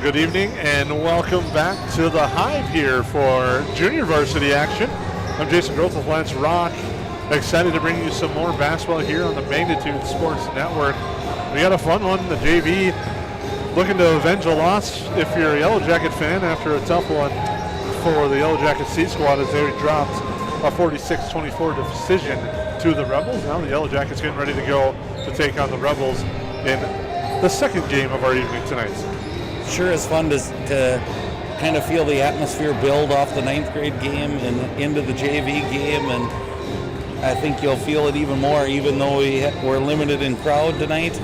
good evening and welcome back to the Hive here for junior varsity action. I'm Jason Groth with Lance Rock. Excited to bring you some more basketball here on the Magnitude Sports Network. We got a fun one. The JV looking to avenge a loss if you're a Yellow Jacket fan after a tough one for the Yellow Jacket C squad as they dropped a 46-24 decision to the Rebels. Now the Yellow Jackets getting ready to go to take on the Rebels in the second game of our evening tonight. Sure is fun to kind of feel the atmosphere build off the 9th grade game and into the JV game, and I think you'll feel it even more, even though we're limited in crowd tonight.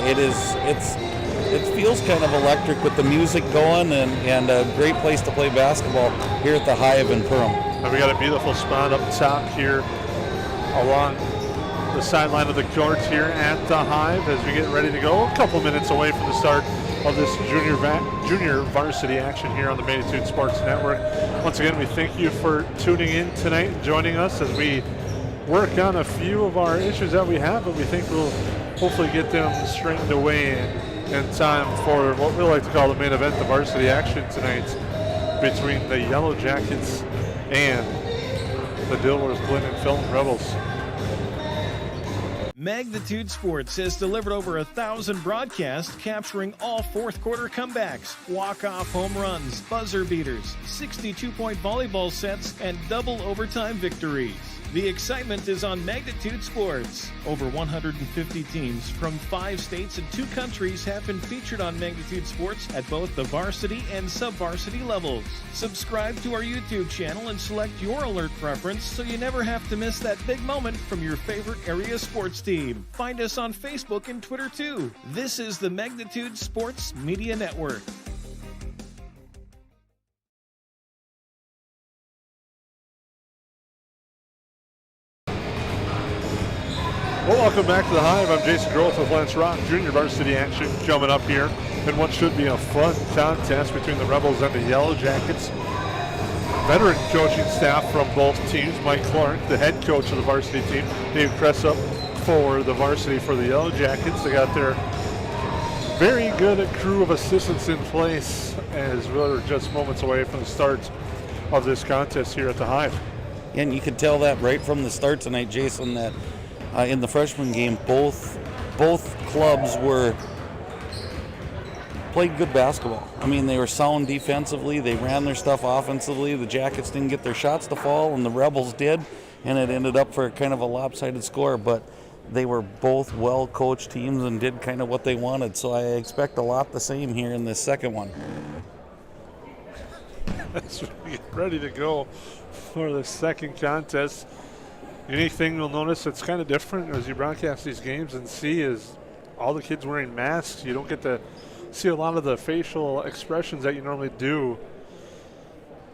It feels kind of electric with the music going, and a great place to play basketball here at the Hive in Perham. And we got a beautiful spot up top here along the sideline of the court here at the Hive as we get ready to go. A couple minutes away from the start of this junior varsity action here on the Magnitude Sports Network. Once again, we thank you for tuning in tonight and joining us as we work on a few of our issues that we have, but we think we'll hopefully get them straightened away in time for what we like to call the main event, the varsity action tonight between the Yellow Jackets and the Dilworth Glyndon Felton Rebels. Magnitude Sports has delivered over 1,000 broadcasts capturing all fourth quarter comebacks, walk-off home runs, buzzer beaters, 62-point volleyball sets, and double overtime victories. The excitement is on Magnitude Sports. Over 150 teams from 5 states and 2 countries have been featured on Magnitude Sports at both the varsity and sub-varsity levels. Subscribe to our YouTube channel and select your alert preference so you never have to miss that big moment from your favorite area sports team. Find us on Facebook and Twitter too. This is the Magnitude Sports Media Network. Well, welcome back to the Hive. I'm Jason Groth with Lance Rock. Junior varsity action coming up here in what should be a fun contest between the Rebels and the Yellow Jackets. Veteran coaching staff from both teams. Mike Clark, the head coach of the varsity team. Dave Cressup for the varsity for the Yellow Jackets. They got their very good crew of assistants in place as we're just moments away from the start of this contest here at the Hive. And you could tell that right from the start tonight, Jason, that in the freshman game, both clubs played good basketball. I mean, they were sound defensively. They ran their stuff offensively. The Jackets didn't get their shots to fall, and the Rebels did, and it ended up for kind of a lopsided score. But they were both well-coached teams and did kind of what they wanted. So I expect a lot the same here in this second one. As we get ready to go for the second contest. Unique thing you'll notice that's kind of different as you broadcast these games and see is all the kids wearing masks. You don't get to see a lot of the facial expressions that you normally do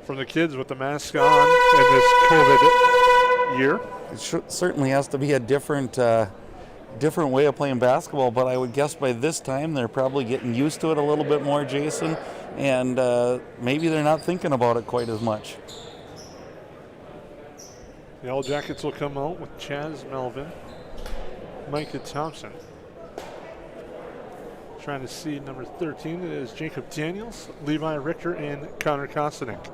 from the kids with the mask on in this COVID year. It certainly has to be a different way of playing basketball, but I would guess by this time they're probably getting used to it a little bit more, Jason, and maybe they're not thinking about it quite as much. The Yellow Jackets will come out with Chaz Melvin, Micah Thompson. Trying to see number 13 is Jacob Daniels, Levi Richter, and Connor Kostanek.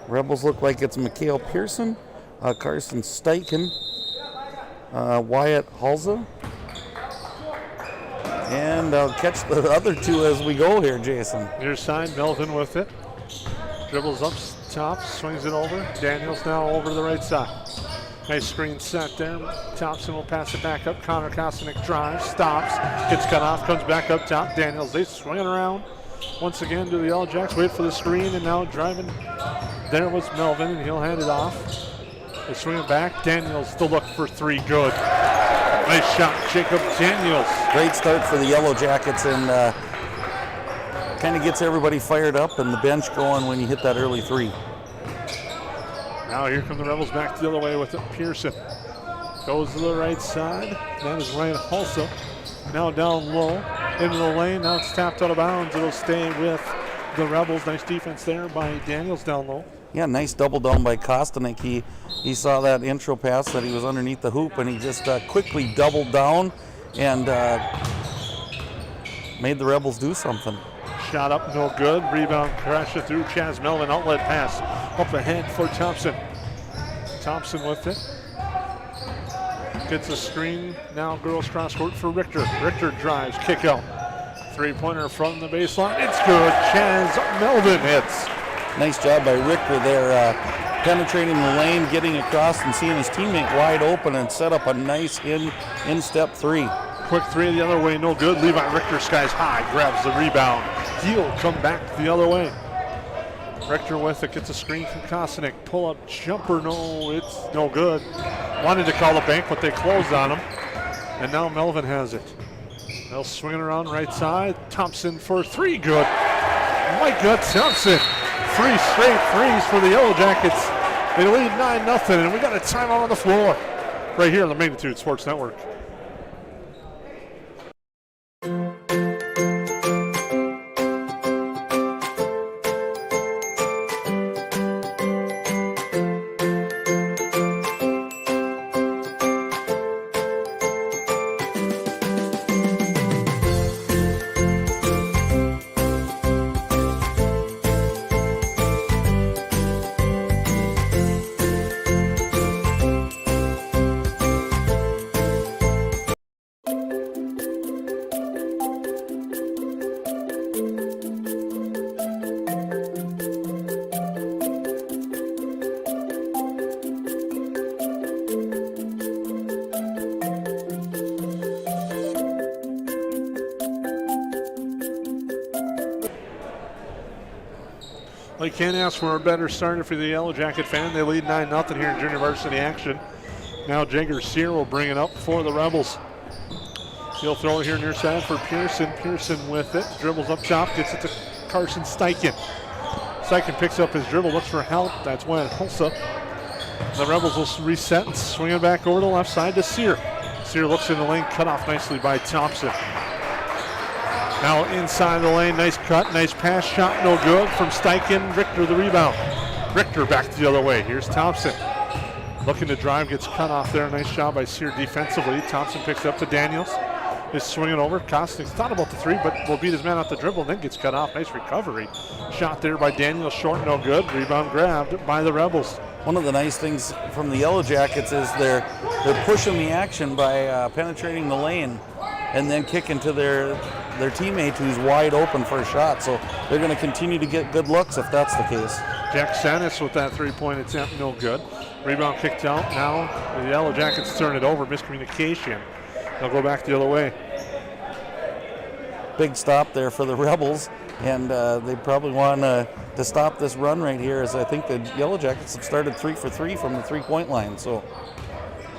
Rebels look like it's Mikhail Pearson, Carson Steichen, Wyatt Halza, and I'll catch the other two as we go here, Jason. Near side, Melvin with it. Dribbles up top, swings it over. Daniels now over to the right side. Nice screen set there. Thompson will pass it back up. Connor Kostanek drives, stops, gets cut off, comes back up top. Daniels, they swing it around. Once again to the Yellow Jacks, wait for the screen, and now driving. There was Melvin, and he'll hand it off. They swing it back. Daniels the look for 3, good. Nice shot, Jacob Daniels. Great start for the Yellow Jackets, and kind of gets everybody fired up and the bench going when you hit that early 3. Now here come the Rebels back the other way with it. Pearson goes to the right side. That is Ryan Halsa. Now down low into the lane. Now it's tapped out of bounds. It'll stay with the Rebels. Nice defense there by Daniels down low. Yeah, nice double down by Kostanek. He saw that intro pass that he was underneath the hoop, and he just quickly doubled down and made the Rebels do something. Shot up, no good. Rebound crashing through. Chaz Melvin, outlet pass up ahead for Thompson. Thompson with it. Gets a screen. Now girls cross court for Richter. Richter drives, kick out. Three-pointer from the baseline. It's good. Chaz Melvin hits. Nice job by Richter there, penetrating the lane, getting across and seeing his teammate wide open and set up a nice in-step three. Quick three the other way, no good. Levi Richter skies high, grabs the rebound. He'll come back the other way. Richter with it, gets a screen from Kostanek. Pull up jumper, no, it's no good. Wanted to call a bank, but they closed on him. And now Melvin has it. They'll swing it around right side. Thompson for three, good. My God, Thompson. 3 straight threes for the Yellow Jackets. They lead 9-0, and we got a timeout on the floor. Right here on the Magnitude Sports Network. Well, you can't ask for a better starter for the Yellow Jacket fan. They lead 9-0 here in junior varsity action. Now Jagger Sear will bring it up for the Rebels. He'll throw it here near side for Pearson. Pearson with it, dribbles up top, gets it to Carson Steichen. Steichen picks up his dribble, looks for help. That's when Hulsa. The Rebels will reset and swing it back over to the left side to Sear. Sear looks in the lane, cut off nicely by Thompson. Now inside the lane, nice cut, nice pass, shot no good from Steichen. Richter the rebound. Richter back the other way. Here's Thompson. Looking to drive, gets cut off there. Nice job by Sear defensively. Thompson picks up to Daniels. Is swinging over. Kostanek thought about the three, but will beat his man off the dribble, then gets cut off. Nice recovery. Shot there by Daniels, short, no good. Rebound grabbed by the Rebels. One of the nice things from the Yellow Jackets is they're pushing the action by penetrating the lane and then kicking to their teammate who's wide open for a shot. So they're going to continue to get good looks if that's the case. Jack Sanis with that three-point attempt, no good. Rebound kicked out. Now the Yellow Jackets turn it over. Miscommunication. They'll go back the other way. Big stop there for the Rebels, and they probably want to stop this run right here, as I think the Yellow Jackets have started 3 for 3 from the three-point line. So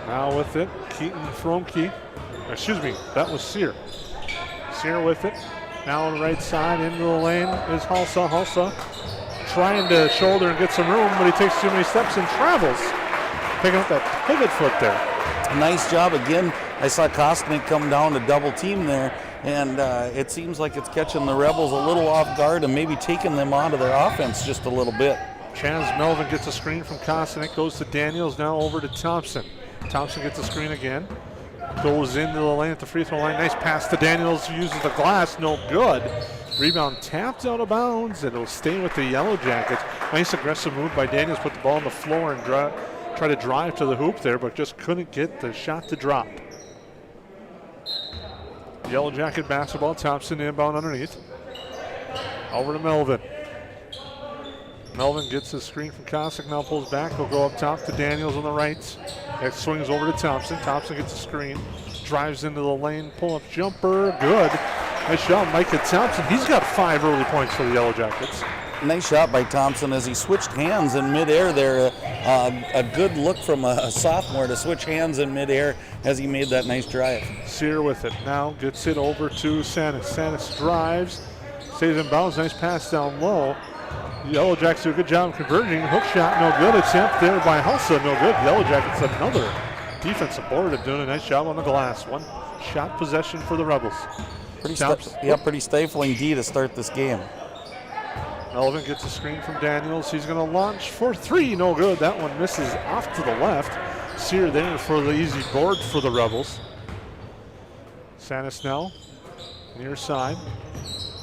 now with it, Keaton Fromke. Excuse me, that was Sear. Sear with it. Now on the right side, into the lane is Hulsa. Hulsa trying to shoulder and get some room, but he takes too many steps and travels. Picking up that pivot foot there. Nice job again. I saw Kostanek come down to double team there, and it seems like it's catching the Rebels a little off guard and maybe taking them onto their offense just a little bit. Chaz Melvin gets a screen from Kostanek, goes to Daniels, now over to Thompson. Thompson gets a screen again, goes into the lane at the free throw line. Nice pass to Daniels, uses the glass, no good. Rebound tapped out of bounds, and it'll stay with the Yellow Jackets. Nice aggressive move by Daniels, put the ball on the floor and try to drive to the hoop there, but just couldn't get the shot to drop. Yellow Jacket basketball, Thompson inbound underneath. Over to Melvin. Melvin gets his screen from Kostanek, now pulls back. He'll go up top to Daniels on the right. It swings over to Thompson. Thompson gets a screen, drives into the lane, pull-up jumper, good. Nice shot, Micah Thompson. He's got 5 early points for the Yellow Jackets. Nice shot by Thompson as he switched hands in midair there. A good look from a sophomore to switch hands in midair as he made that nice drive. Sear with it. Now gets it over to Sanis. Sanis drives, stays in bounds. Nice pass down low. The Yellow Jackets do a good job converting. Hook shot, no good. Attempt there by Hulsa, no good. Yellow Jackets another defensive board of doing a nice job on the glass. One shot possession for the Rebels. Pretty stifling D to start this game. Melvin gets a screen from Daniels. He's going to launch for three. No good. That one misses off to the left. Sear there for the easy board for the Rebels. Sanis now, near side.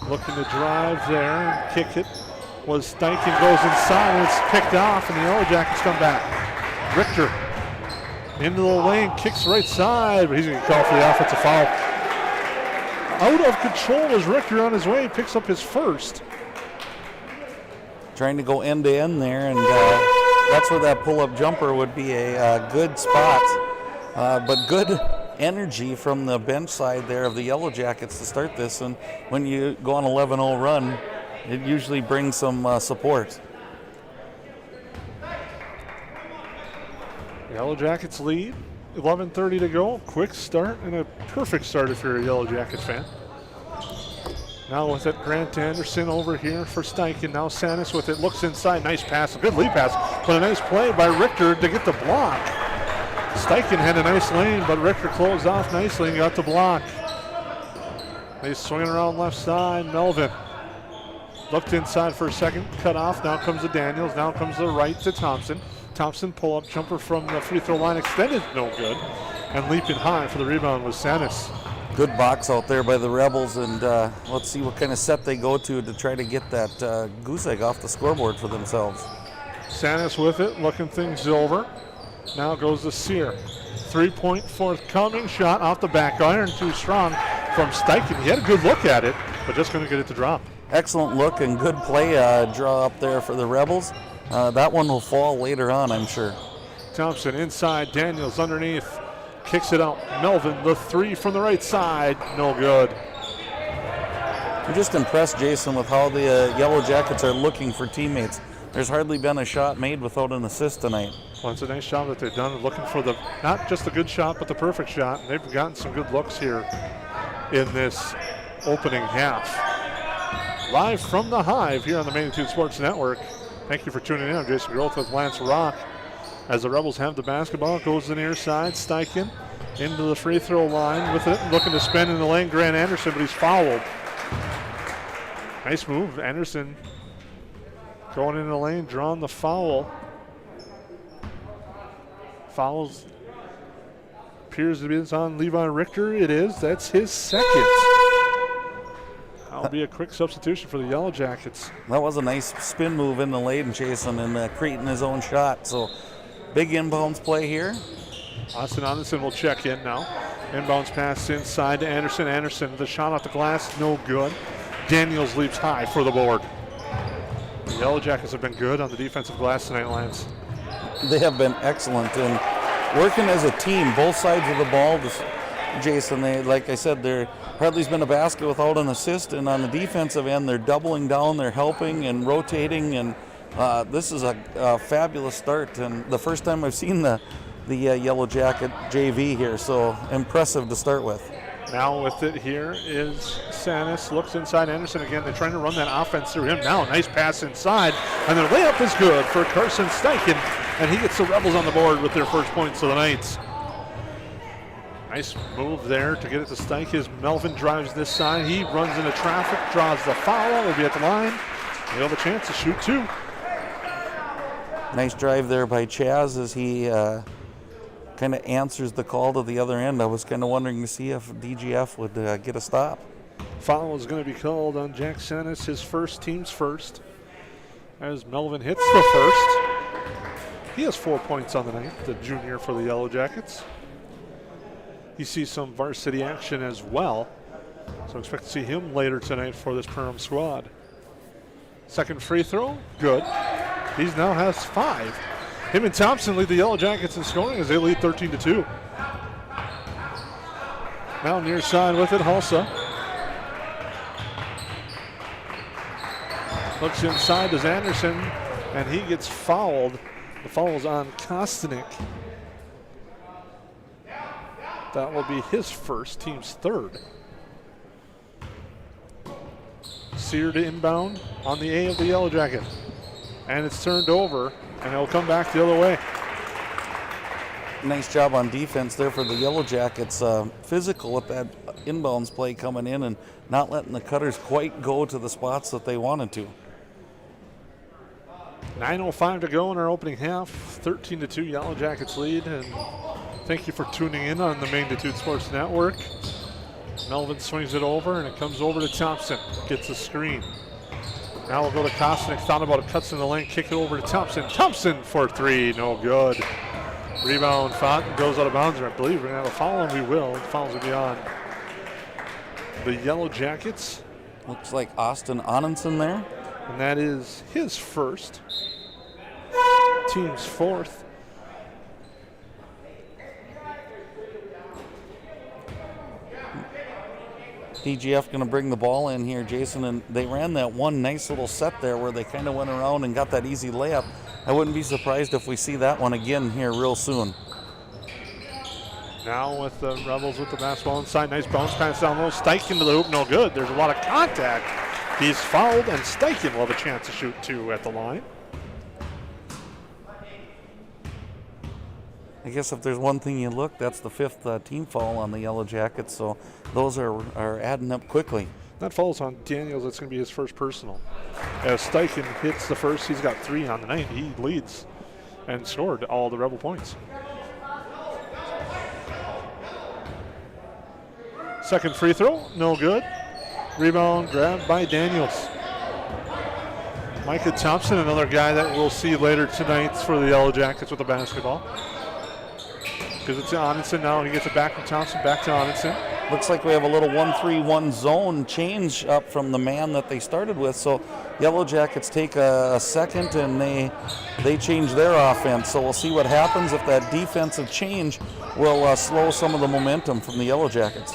Looking to drive there and kick it. Was Steichen, goes inside, and it's picked off, and the Yellow Jackets come back. Richter into the lane, kicks right side, but he's going to call for the offensive foul. Out of control is Richter on his way, picks up his first. Trying to go end to end there, and that's where that pull-up jumper would be a good spot. But good energy from the bench side there of the Yellow Jackets to start this, and when you go on 11-0 run, it usually brings some support. Yellow Jackets lead, 11:30 to go. Quick start and a perfect start if you're a Yellow Jackets fan. Now with it, Grant Anderson over here for Steichen. Now Sanis with it, looks inside, nice pass, a good lead pass, but a nice play by Richter to get the block. Steichen had a nice lane, but Richter closed off nicely and got the block. He's swinging around left side, Melvin. Looked inside for a second, cut off. Now comes the Daniels. Now comes the right to Thompson. Thompson pull-up jumper from the free throw line extended, no good. And leaping high for the rebound was Sanis. Good box out there by the Rebels, and let's see what kind of set they go to try to get that goose egg off the scoreboard for themselves. Sanis with it, looking things over. Now goes to Sear. 3-point forthcoming, shot off the back iron, too strong from Steichen. He had a good look at it, but just couldn't get it to drop. Excellent look and good play draw up there for the Rebels. That one will fall later on, I'm sure. Thompson inside, Daniels underneath, kicks it out. Melvin, the three from the right side, no good. I'm just impressed, Jason, with how the Yellow Jackets are looking for teammates. There's hardly been a shot made without an assist tonight. Well, it's a nice job that they've done, looking for the, not just the good shot, but the perfect shot. And they've gotten some good looks here in this opening half. Live from the Hive here on the Magnitude Sports Network. Thank you for tuning in. I'm Jason Growth with Lance Rock. As the Rebels have the basketball, goes to the near side. Steichen into the free throw line with it, looking to spin in the lane. Grant Anderson, but he's fouled. Nice move, Anderson going in the lane, drawing the foul. Fouls appears to be on Levi Richter. It is. That's his second. That'll be a quick substitution for the Yellow Jackets. That was a nice spin move in the lane, Jason, and creating his own shot. So big inbounds play here. Austin Anderson will check in now. Inbounds pass inside to Anderson. Anderson, the shot off the glass, no good. Daniels leaps high for the board. The Yellow Jackets have been good on the defensive glass tonight, Lance. They have been excellent and working as a team, both sides of the ball. Jason, they, like I said, there hardly's been a basket without an assist, and on the defensive end, they're doubling down, they're helping and rotating, and this is a fabulous start, and the first time I've seen the Yellow Jacket JV here, so impressive to start with. Now with it here is Sanis, looks inside Anderson again. They're trying to run that offense through him now. Nice pass inside, and their layup is good for Carson Steichen, and he gets the Rebels on the board with their first points of the night. Nice move there to get it to Steichen as Melvin drives this side. He runs into traffic, draws the foul. They'll be at the line. They'll have a chance to shoot two. Nice drive there by Chaz as he kind of answers the call to the other end. I was kind of wondering to see if DGF would get a stop. Foul is going to be called on Jack Sanis, his first, team's first, as Melvin hits the first. He has 4 points on the night, the junior for the Yellow Jackets. He sees some varsity action as well, so expect to see him later tonight for this Perham squad. Second free throw, good. He now has 5. Him and Thompson lead the Yellow Jackets in scoring as they lead 13-2. Now near side with it, Hulsa. Looks inside, does Anderson, and he gets fouled. The foul is on Kostanek. That will be his first, team's third. Sear to inbound on the A of the Yellow Jacket. And it's turned over, and it'll come back the other way. Nice job on defense there for the Yellow Jackets. Physical with that inbounds play coming in and not letting the Cutters quite go to the spots that they wanted to. 9:05 to go in our opening half. 13-2 Yellow Jackets lead. And thank you for tuning in on the Magnitude Sports Network. Melvin swings it over, and it comes over to Thompson. Gets a screen. Now we'll go to Kosnick. Thought about it, cuts in the lane, kick it over to Thompson. Thompson for three, no good. Rebound, Felton goes out of bounds. I believe we're going to have a foul, and we will. The fouls will be on the Yellow Jackets. Looks like Austin Onenson there. And that is his first. Team's fourth. DGF going to bring the ball in here, Jason, and they ran that one nice little set there where they kind of went around and got that easy layup. I wouldn't be surprised if we see that one again here real soon. Now with the Rebels with the basketball inside. Nice bounce pass down low. Steichen to the hoop, no good. There's a lot of contact. He's fouled, and Steichen will have a chance to shoot two at the line. I guess if there's one thing you look, that's the fifth team foul on the Yellow Jackets, so those are adding up quickly. That falls on Daniels. That's going to be his first personal. As Steichen hits the first, he's got 3 on the night. He leads and scored all the Rebel points. Second free throw, no good. Rebound grabbed by Daniels. Micah Thompson, another guy that we'll see later tonight for the Yellow Jackets with the basketball. Because it's Onenson now. He gets it back from Thompson, back to Onenson. Looks like we have a little 1-3-1 zone change up from the man that they started with. So Yellow Jackets take a second and they change their offense. So we'll see what happens if that defensive change will slow some of the momentum from the Yellow Jackets.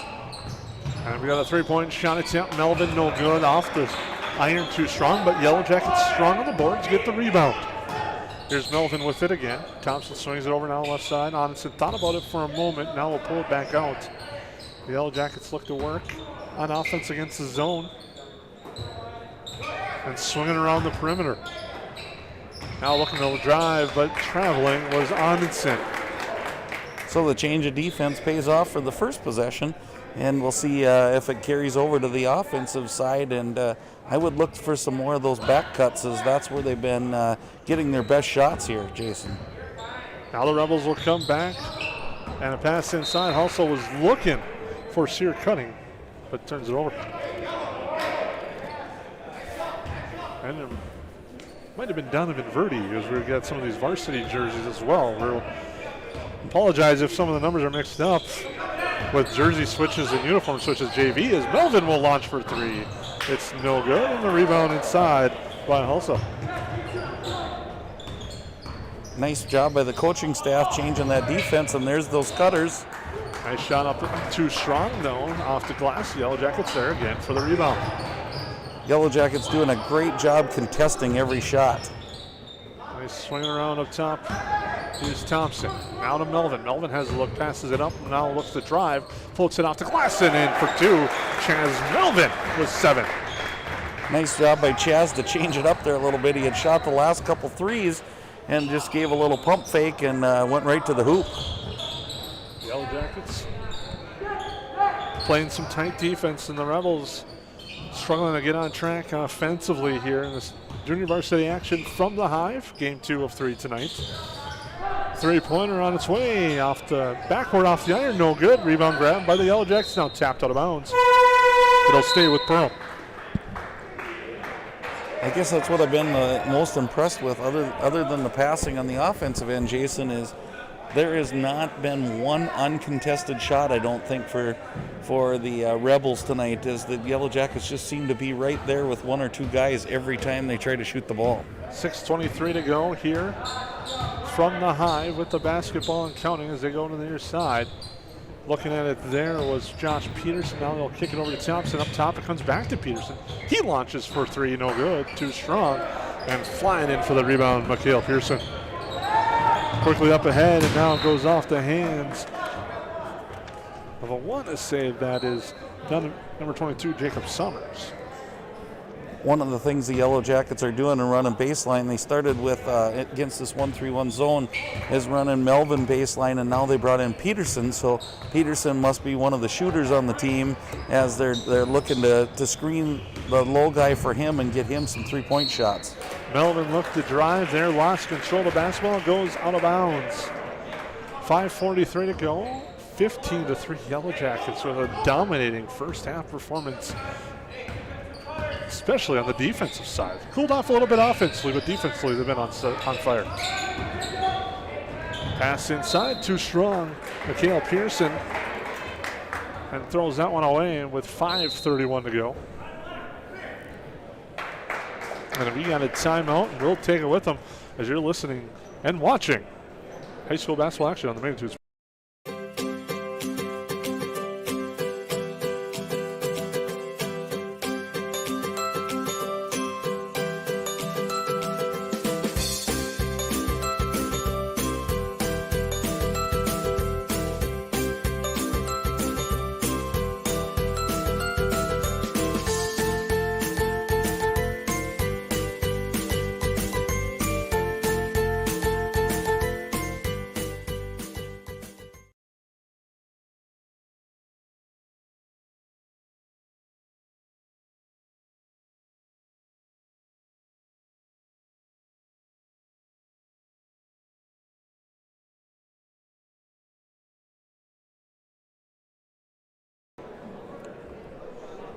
And we got a three-point shot attempt. Melvin, no good. Off the iron, too strong, but Yellow Jackets strong on the boards, get the rebound. Here's Melvin with it again. Thompson swings it over now left side. Onenson thought about it for a moment. Now we'll pull it back out. The Yellow Jackets look to work on offense against the zone. And swinging around the perimeter. Now looking to drive, but traveling was Onenson. So the change of defense pays off for the first possession. And we'll see if it carries over to the offensive side. And I would look for some more of those back cuts, as that's where they've been getting their best shots here, Jason. Now the Rebels will come back. And a pass inside. Hustle was looking for sheer cutting, but turns it over. And it might have been Donovan Verdi, as we've got some of these varsity jerseys as well. We'll apologize if some of the numbers are mixed up with jersey switches and uniform switches. JV as Melvin will launch for three. It's no good, and the rebound inside by Hulsa. Nice job by the coaching staff changing that defense, and there's those cutters. Nice shot up too strong though, off the glass. Yellow Jackets there again for the rebound. Yellow Jackets doing a great job contesting every shot. Nice swing around up top. Here's Thompson. Now to Melvin. Melvin has a look, passes it up, now looks to drive, floats it off to Glass and in for two. Chaz Melvin with 7. Nice job by Chaz to change it up there a little bit. He had shot the last couple threes and just gave a little pump fake and went right to the hoop. Yellow Jackets playing some tight defense, and the Rebels struggling to get on track offensively here in this junior varsity action from the Hive. Game 2 of 3 tonight. Three-pointer on its way off the backward off the iron, no good. Rebound grab by the Yellow Jackets, now tapped out of bounds. It'll stay with Perham. I guess that's what I've been most impressed with, other than the passing on the offensive end, Jason, is there has not been one uncontested shot, I don't think, for the Rebels tonight, as the Yellow Jackets just seem to be right there with one or two guys every time they try to shoot the ball. 6:23 to go here from the Hive with the basketball and counting as they go to the near side. Looking at it there was Josh Peterson. Now they'll kick it over to Thompson. Up top, it comes back to Peterson. He launches for three, no good, too strong. And flying in for the rebound, Mikhail Pearson. Quickly up ahead, and now it goes off the hands of a one to save. That is number 22, Jacob Summers. one of the things the Yellow Jackets are doing and running baseline. They started with, against this 1-3-1 zone, is running Melvin baseline, and now they brought in Peterson. So Peterson must be one of the shooters on the team as they're looking to screen the low guy for him and get him some three-point shots. Melvin looked to drive there, lost control of the basketball, goes out of bounds. 5:43 to go. 15-3 Yellow Jackets with a dominating first half performance, especially on the defensive side. Cooled off a little bit offensively, but defensively they've been on fire. Pass inside, too strong. Mikhail Pearson, and throws that one away with 5:31 to go. And we got a timeout, and we'll take it with them as you're listening and watching high school basketball action on the Magnitude.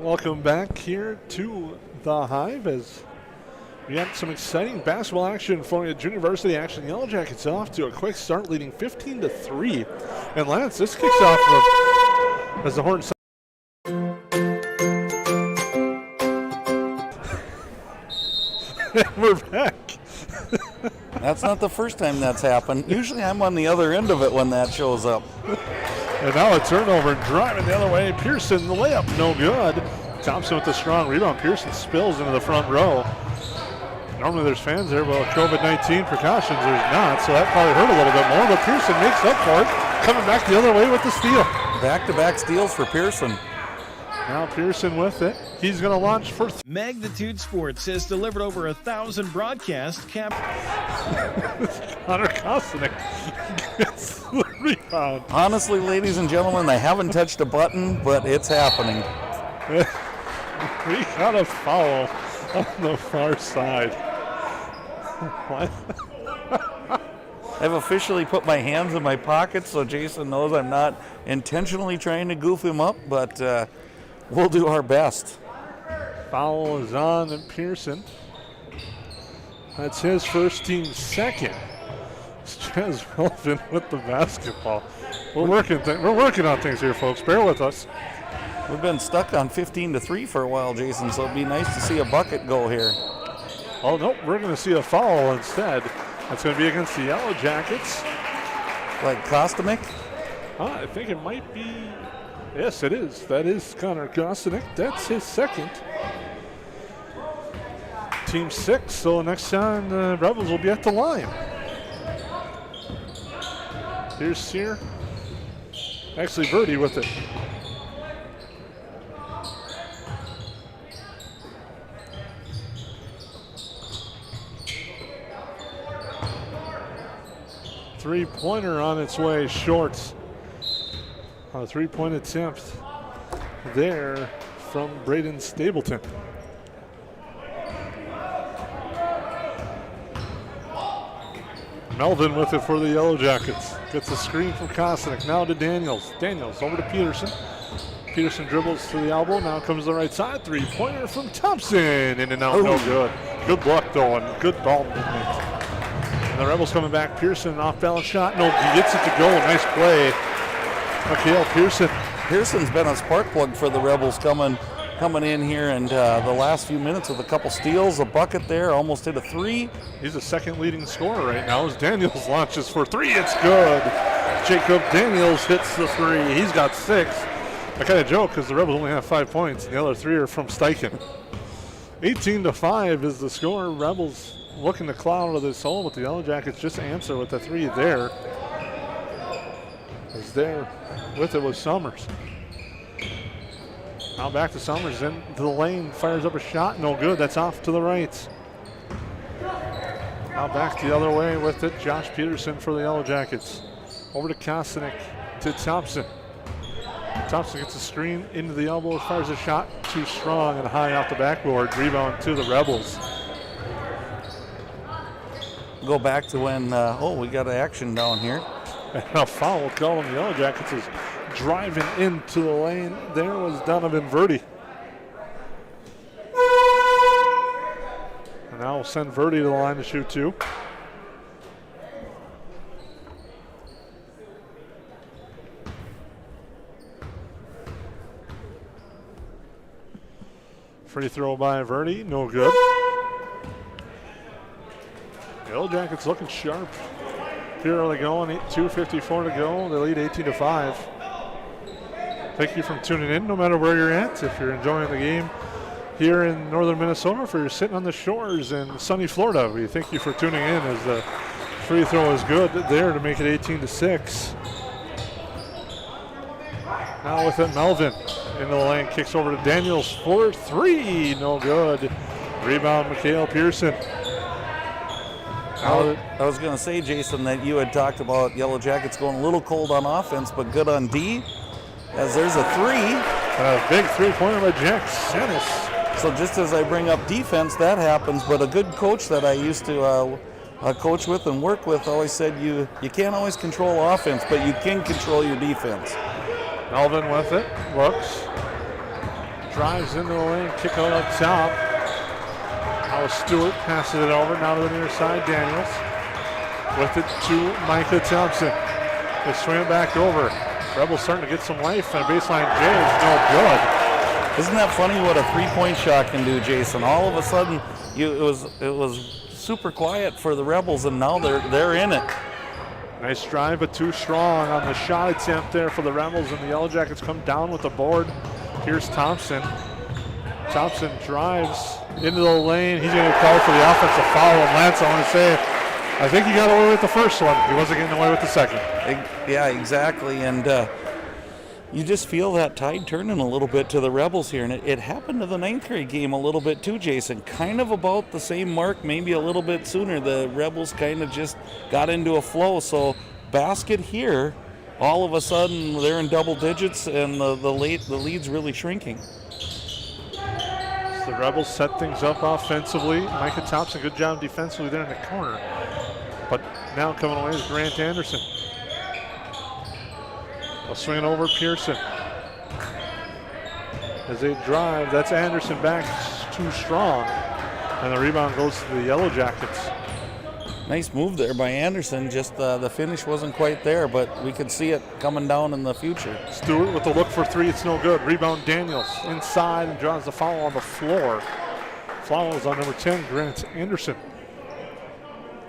Welcome back here to the Hive as we got some exciting basketball action for you. Junior varsity action. Yellow Jackets off to a quick start, leading 15-3. And Lance, this kicks off as the horn. We're back. That's not the first time that's happened. Usually I'm on the other end of it when that shows up. And now a turnover and driving the other way. Pearson, the layup, no good. Thompson with the strong rebound. Pearson spills into the front row. Normally there's fans there, but with COVID-19 precautions, there's not. So that probably hurt a little bit more, but Pearson makes up for it. Coming back the other way with the steal. Back-to-back steals for Pearson. Now Pearson with it. He's going to launch for Magnitude Sports has delivered over 1,000 broadcasts. Connor Kosinick gets the rebound. Honestly, ladies and gentlemen, I haven't touched a button, but it's happening. We got a foul on the far side. I've officially put my hands in my pockets so Jason knows I'm not intentionally trying to goof him up, but we'll do our best. Foul is on and Pearson. That's his first, team second. Chaz Melvin with the basketball. We're working on things here, folks. Bear with us. We've been stuck on 15-3 for a while, Jason, so it'd be nice to see a bucket go here. Oh, no, we're going to see a foul instead. That's going to be against the Yellow Jackets. Like Kosinick? I think it might be. Yes, it is. That is Connor Kosinick. That's his second. Team 6, so next time the Rebels will be at the line. Here's Sear. Actually, Verdi with it. Three-pointer on its way, short. A three-point attempt there from Braden Stapleton. Melvin with it for the Yellow Jackets. Gets a screen from Kosinick. Now to Daniels. Daniels over to Peterson. Peterson dribbles to the elbow. Now comes the right side. Three-pointer from Thompson. In and out, no good. Good block though, and good ball movement. And the Rebels coming back. Pearson, off-balance shot. No, he gets it to go. Nice play. Mikhail Pearson. Pearson's been a spark plug for the Rebels coming in here, and the last few minutes with a couple steals, a bucket there, almost hit a three. He's the second leading scorer right now as Daniels launches for three. It's good. Jacob Daniels hits the three. He's got 6. I kind of joke because the Rebels only have 5 points, and the other 3 are from Steichen. 18-5 is the score. Rebels looking to claw out of this hole, but the Yellow Jackets just answer with the 3 there. As there with it was Summers. Now back to Summers, into the lane, fires up a shot, no good. That's off to the right. Now back the other way with it, Josh Peterson for the Yellow Jackets. Over to Kostanek, to Thompson. Thompson gets a screen into the elbow, fires a shot too strong and high off the backboard. Rebound to the Rebels. Go back to when, we got action down here. And a foul call on the Yellow Jackets is driving into the lane. There was Donovan Verdi. And now we'll send Verdi to the line to shoot two. Free throw by Verdi, no good. The Yellow Jackets looking sharp. Here are they going, 2:54 to go. They lead 18-5. Thank you for tuning in, no matter where you're at. If you're enjoying the game here in northern Minnesota, if you're sitting on the shores in sunny Florida, we thank you for tuning in as the free throw is good there to make it 18-6. Now with it, Melvin into the lane, kicks over to Daniels for three, no good. Rebound, Mikhail Pearson. I was going to say, Jason, that you had talked about Yellow Jackets going a little cold on offense, but good on D, as there's a three. A big three-pointer by Jack Sennis. So just as I bring up defense, that happens, but a good coach that I used to coach with and work with always said you can't always control offense, but you can control your defense. Melvin with it, looks, drives into the lane, kick out up top. Now Stewart passes it over, now to the near side, Daniels. With it to Micah Thompson. They swing it back over. Rebels starting to get some life, and a baseline J is no good. Isn't that funny what a three-point shot can do, Jason? All of a sudden, it was super quiet for the Rebels, and now they're in it. Nice drive, but too strong on the shot attempt there for the Rebels, and the Yellow Jackets come down with the board. Here's Thompson. Thompson drives into the lane. He's going to call for the offensive foul. And Lance, I want to say, I think he got away with the first one. He wasn't getting away with the second. Yeah, exactly. And you just feel that tide turning a little bit to the Rebels here. And it happened to the ninth grade game a little bit too, Jason. Kind of about the same mark, maybe a little bit sooner. The Rebels kind of just got into a flow. So basket here, all of a sudden they're in double digits, and the lead's really shrinking. The Rebels set things up offensively. Micah Thompson, good job defensively there in the corner. But now coming away is Grant Anderson. They'll swing it over Pearson. As they drive, that's Anderson back too strong. And the rebound goes to the Yellow Jackets. Nice move there by Anderson. Just the finish wasn't quite there, but we could see it coming down in the future. Stewart with the look for three. It's no good. Rebound Daniels inside and draws the foul on the floor. Foul is on number 10, Grant Anderson.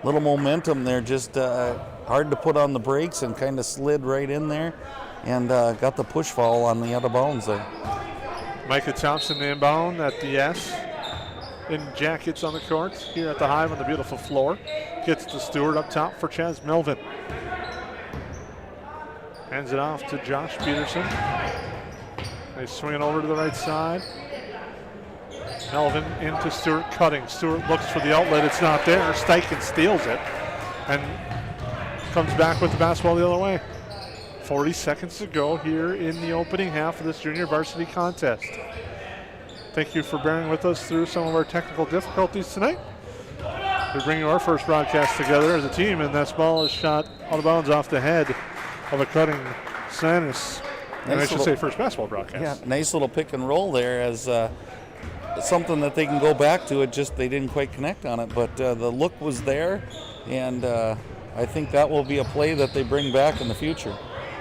Little momentum there, just hard to put on the brakes, and kind of slid right in there, and got the push foul on the out of bounds there. Micah Thompson inbound at the S. In Jackets on the court here at the Hive on the beautiful floor. Gets to Stewart up top for Chaz Melvin. Hands it off to Josh Peterson. They swing it over to the right side. Melvin into Stewart cutting. Stewart looks for the outlet. It's not there. Steichen steals it and comes back with the basketball the other way. 40 seconds to go here in the opening half of this junior varsity contest. Thank you for bearing with us through some of our technical difficulties tonight. We bring you our first broadcast together as a team, and that ball is shot out of bounds off the head of a cutting Sanis. And I should say first basketball broadcast. Yeah, nice little pick and roll there as something that they can go back to. It just they didn't quite connect on it, but the look was there, and I think that will be a play that they bring back in the future.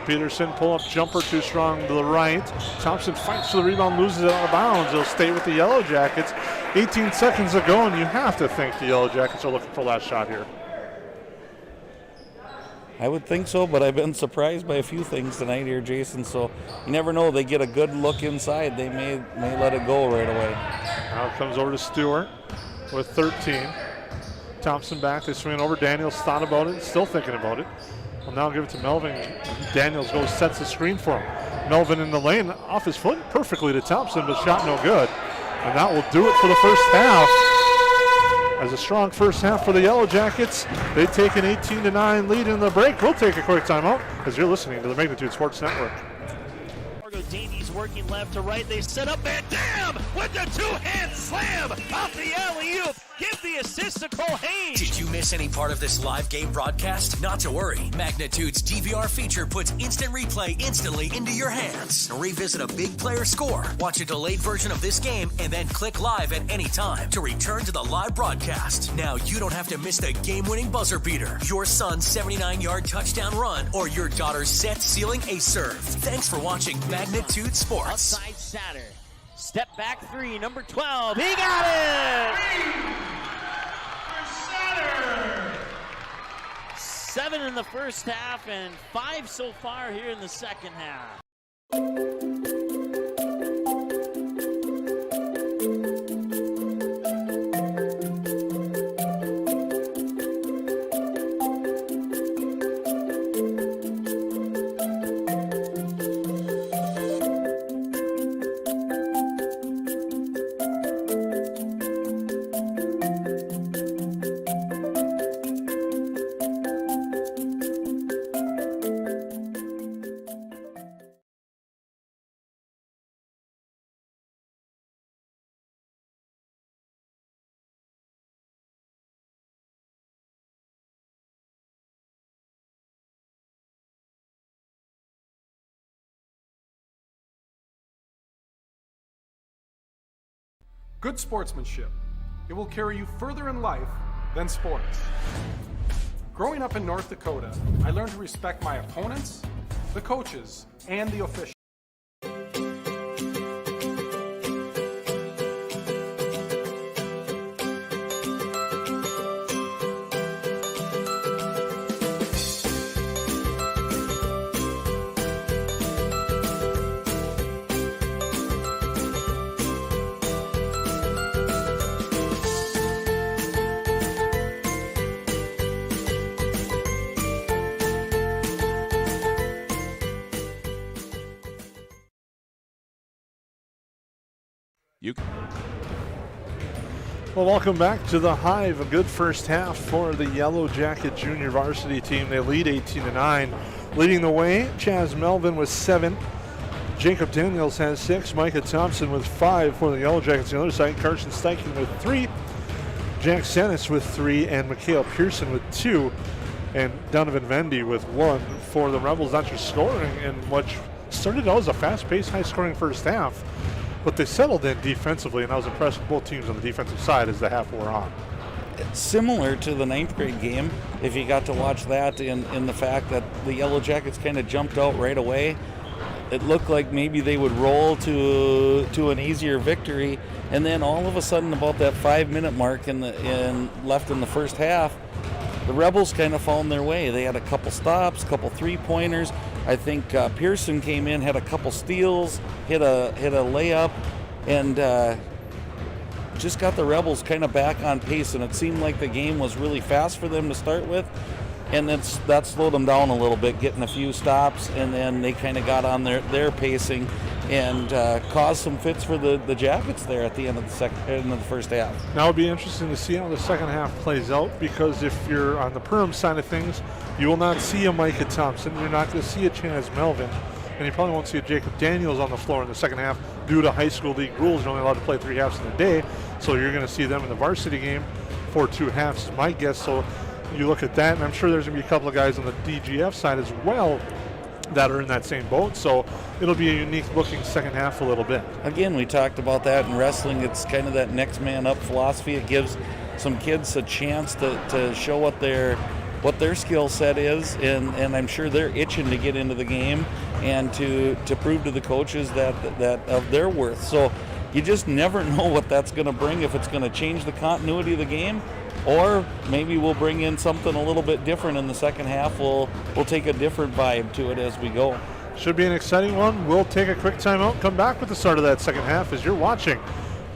Peterson, pull-up jumper too strong to the right. Thompson fights for the rebound, loses it out of bounds. He'll stay with the Yellow Jackets. 18 seconds to go, and you have to think the Yellow Jackets are looking for last shot here. I would think so, but I've been surprised by a few things tonight here, Jason. So you never know. They get a good look inside. They may let it go right away. Now it comes over to Stewart with 13. Thompson back. They swing it over. Daniels thought about it, still thinking about it. We'll now give it to Melvin. Daniels goes, sets the screen for him. Melvin in the lane, off his foot perfectly to Thompson, but shot no good. And that will do it for the first half. As a strong first half for the Yellow Jackets, they take an 18-9 lead in the break. We'll take a quick timeout as you're listening to the Magnitude Sports Network. Davies working left to right. They set up and damn with the two-hand slam off the alley-oop. Give the assist to Cole Haynes. Did you miss any part of this live game broadcast? Not to worry. Magnitude's DVR feature puts instant replay instantly into your hands. Revisit a big player score, watch a delayed version of this game, and then click live at any time to return to the live broadcast. Now you don't have to miss the game-winning buzzer beater, your son's 79-yard touchdown run, or your daughter's set-sealing ace serve. Thanks for watching Magnitude Sports. Outside Satter. Step back three, number 12. He got it! 7 in the first half and 5 so far here in the second half. Good sportsmanship. It will carry you further in life than sports. Growing up in North Dakota, I learned to respect my opponents, the coaches, and the officials. Well, welcome back to the Hive. A good first half for the Yellow Jacket junior varsity team. They lead 18-9. Leading the way, Chaz Melvin with 7. Jacob Daniels has 6. Micah Thompson with 5 for the Yellow Jackets. On the other side, Carson Steichen with 3. Jack Sennis with 3. And Mikhail Pearson with 2. And Donovan Vendy with 1 for the Rebels. That's your scoring in what started out as a fast-paced, high-scoring first half. But they settled in defensively, and I was impressed with both teams on the defensive side as the half wore on. It's similar to the 9th grade game, if you got to watch that, in the fact that the Yellow Jackets kind of jumped out right away. It looked like maybe they would roll to an easier victory, and then all of a sudden, about that 5-minute mark left in the first half, the Rebels kind of found their way. They had a couple stops, a couple three-pointers. I think Pearson came in, had a couple steals, hit a layup, and just got the Rebels kind of back on pace. And it seemed like the game was really fast for them to start with, and that slowed them down a little bit, getting a few stops, and then they kind of got on their pacing and caused some fits for the Jackets there at the end of the first half. Now it'll be interesting to see how the second half plays out, because if you're on the Perham side of things, you will not see a Micah Thompson, you're not going to see a Chaz Melvin, and you probably won't see a Jacob Daniels on the floor in the second half due to high school league rules. You're only allowed to play 3 halves in a day, so you're going to see them in the varsity game for 2 halves, is my guess. So you look at that, and I'm sure there's going to be a couple of guys on the DGF side as well that are in that same boat, so it'll be a unique looking second half a little bit. Again, we talked about that in wrestling. It's kind of that next man up philosophy. It gives some kids a chance to show what their skill set is, and I'm sure they're itching to get into the game and to prove to the coaches that of their worth. So you just never know what that's going to bring, if it's going to change the continuity of the game, or maybe we'll bring in something a little bit different in the second half. We'll take a different vibe to it as we go. Should be an exciting one. We'll take a quick timeout, come back with the start of that second half as you're watching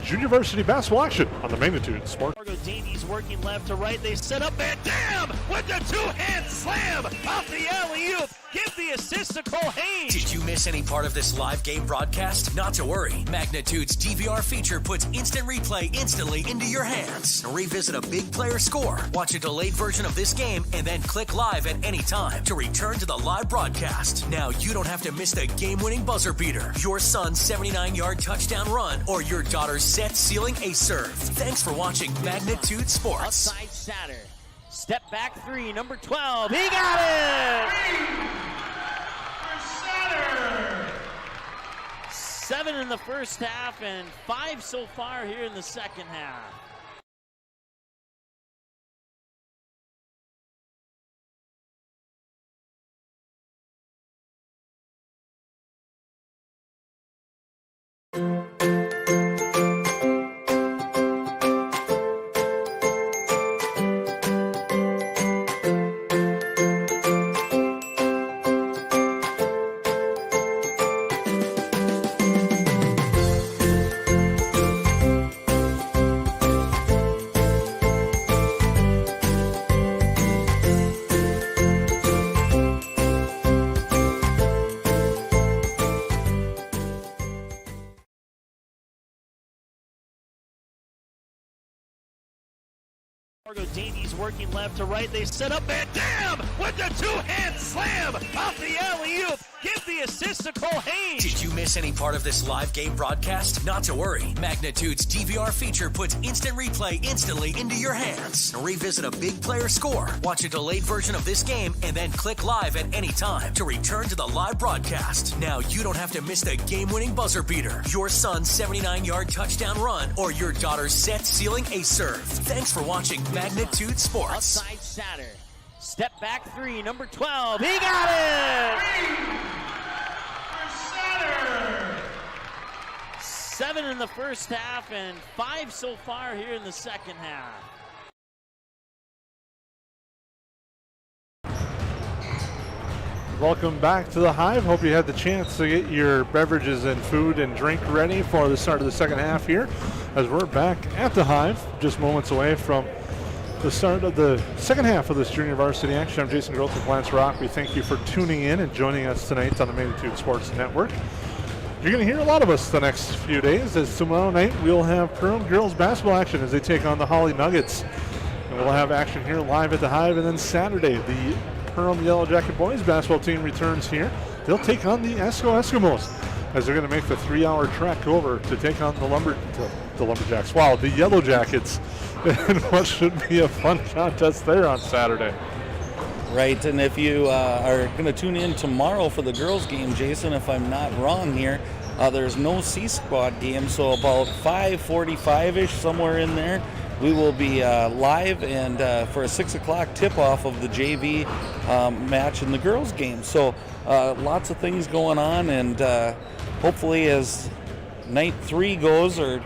junior varsity basketball action on the Magnitude Sports. Davies working left to right. They set up and damn with the two-hand slam off the alley-oop. Give the assist to Cole Haynes. Did you miss any part of this live game broadcast? Not to worry. Magnitude's DVR feature puts instant replay instantly into your hands. Revisit a big player score, watch a delayed version of this game, and then click live at any time to return to the live broadcast. Now you don't have to miss the game-winning buzzer beater, your son's 79-yard touchdown run, or your daughter's set-sealing ace serve. Thanks for watching Magnitude Sports. Outside Satter. Step back three, number 12. He got it! 7 in the first half and 5 so far here in the second half. Davies working left to right. They set up and damn with the two-hand slam off the alley-oop. Give the assist to Cole Haynes. Did you miss any part of this live game broadcast? Not to worry. Magnitude's DVR feature puts instant replay instantly into your hands. Revisit a big player score, watch a delayed version of this game, and then click live at any time to return to the live broadcast. Now you don't have to miss the game-winning buzzer beater, your son's 79-yard touchdown run, or your daughter's set-sealing ace serve. Thanks for watching Magnitude Sports. Outside Satter. Step back three, number 12. He got it! 7 in the first half and 5 so far here in the second half. Welcome back to the Hive. Hope you had the chance to get your beverages and food and drink ready for the start of the second half here, as we're back at the Hive, just moments away from the start of the second half of this junior varsity action. I'm Jason Groth with Lance Rock. We thank you for tuning in and joining us tonight on the Magnitude Sports Network. You're going to hear a lot of us the next few days, as tomorrow night we'll have Perham girls basketball action as they take on the Holly Nuggets. And we'll have action here live at the Hive. And then Saturday, the Perham Yellow Jacket boys basketball team returns here. They'll take on the Eskimos as they're going to make the 3-hour trek over to take on the Lumberjacks. Wow, the Yellow Jackets. And what should be a fun contest there on Saturday. Right, and if you are going to tune in tomorrow for the girls' game, Jason, if I'm not wrong here, there's no C-Squad game, so about 5:45-ish, somewhere in there, we will be live and for a 6 o'clock tip-off of the JV match in the girls' game. So lots of things going on, and hopefully as night 3 goes, or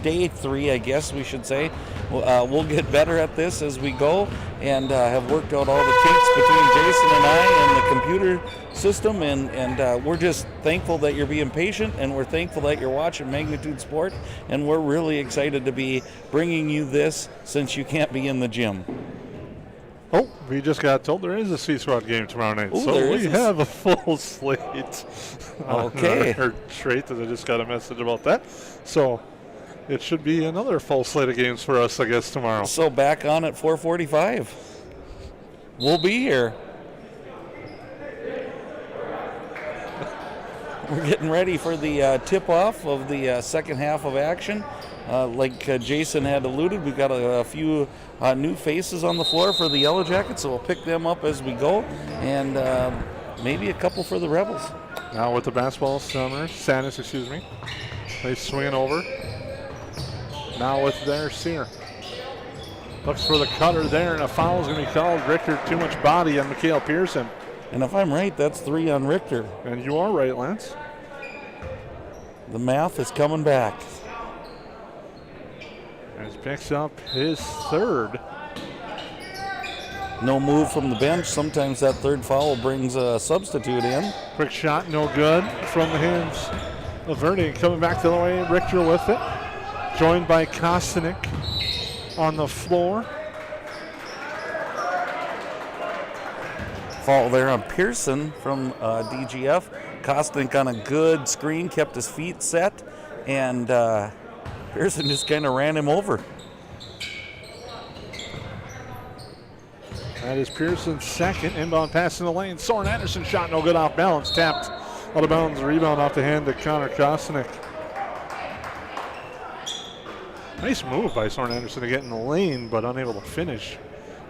day 3, I guess we should say, we'll get better at this as we go, and have worked out all the kinks between Jason and I and the computer system, and we're just thankful that you're being patient, and we're thankful that you're watching Magnitude Sport, and we're really excited to be bringing you this since you can't be in the gym. Oh, we just got told there is a C-Squad game tomorrow night, Ooh, so we have a full slate. Okay. Or trait, that I just got a message about that. So it should be another full slate of games for us, I guess, tomorrow. So back on at 4:45. We'll be here. We're getting ready for the tip-off of the second half of action. Like Jason had alluded, we've got a few new faces on the floor for the Yellow Jackets, so we'll pick them up as we go, and maybe a couple for the Rebels. Now with the basketball, Sanders, they swing it over. Now with their Sear. Looks for the cutter there, and a foul is going to be called. Richter, too much body on Mikhail Pearson. And if I'm right, that's 3 on Richter. And you are right, Lance. The math is coming back. As picks up his third. No move from the bench. Sometimes that third foul brings a substitute in. Quick shot, no good from the hands of Verde. Coming back the other way, Richter with it. Joined by Kostanek on the floor. Foul there on Pearson from DGF. Kostnik on a good screen, kept his feet set, and Pearson just kind of ran him over. That is Pearson's second. Inbound pass in the lane. Soren Anderson shot no good, off balance. Tapped out of bounds. Rebound off the hand to Connor Kostnik. Nice move by Soren Anderson to get in the lane, but unable to finish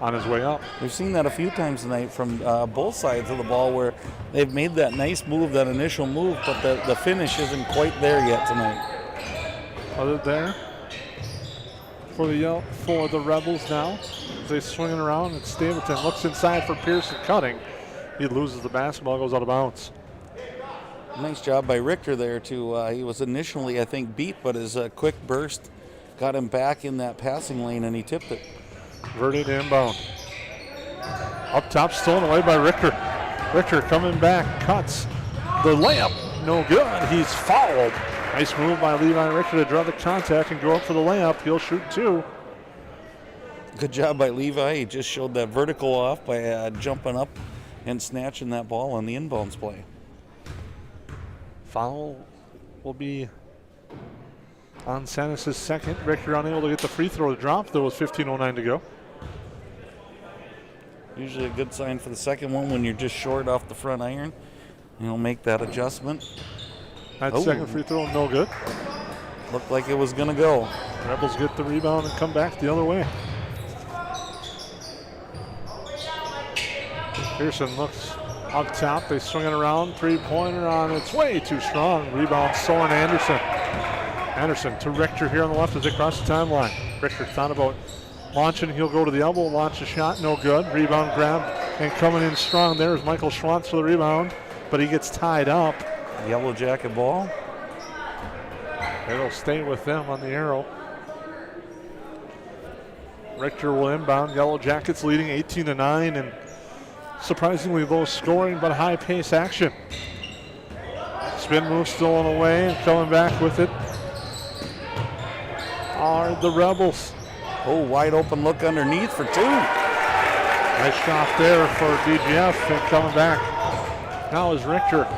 on his way up. We've seen that a few times tonight from both sides of the ball, where they've made that nice move, that initial move, but the finish isn't quite there yet tonight. Other there for the Rebels now. They swing it around, and Stapleton looks inside for Pearson cutting. He loses the basketball, goes out of bounds. Nice job by Richter there too. He was initially, I think, beat, but his quick burst got him back in that passing lane, and he tipped it. Verdi to inbound. Up top, stolen away by Richter. Richter coming back, cuts the layup. No good. He's fouled. Nice move by Levi Richter to draw the contact and go up for the layup. He'll shoot two. Good job by Levi. He just showed that vertical off by jumping up and snatching that ball on the inbounds play. Foul will be on Sanis' second. Richter unable to get the free throw to drop. There was 15:09 to go. Usually a good sign for the second one when you're just short off the front iron. You'll make that adjustment. That second free throw, no good. Looked like it was going to go. Rebels get the rebound and come back the other way. Pearson looks up top. They swing it around. Three-pointer on its way. Too strong. Rebound, Soren Anderson. Anderson to Richter here on the left as they cross the timeline. Richter thought about launching. He'll go to the elbow. Launch a shot. No good. Rebound grab. And coming in strong there is Michael Schwantz for the rebound. But he gets tied up. Yellow Jacket ball. It'll stay with them on the arrow. Richter will inbound. Yellow Jackets leading 18-9, and surprisingly low scoring but high pace action. Spin move stolen away, and coming back with it are the Rebels. Oh, wide open look underneath for two. Nice shot there for DGF, and coming back now is Richter.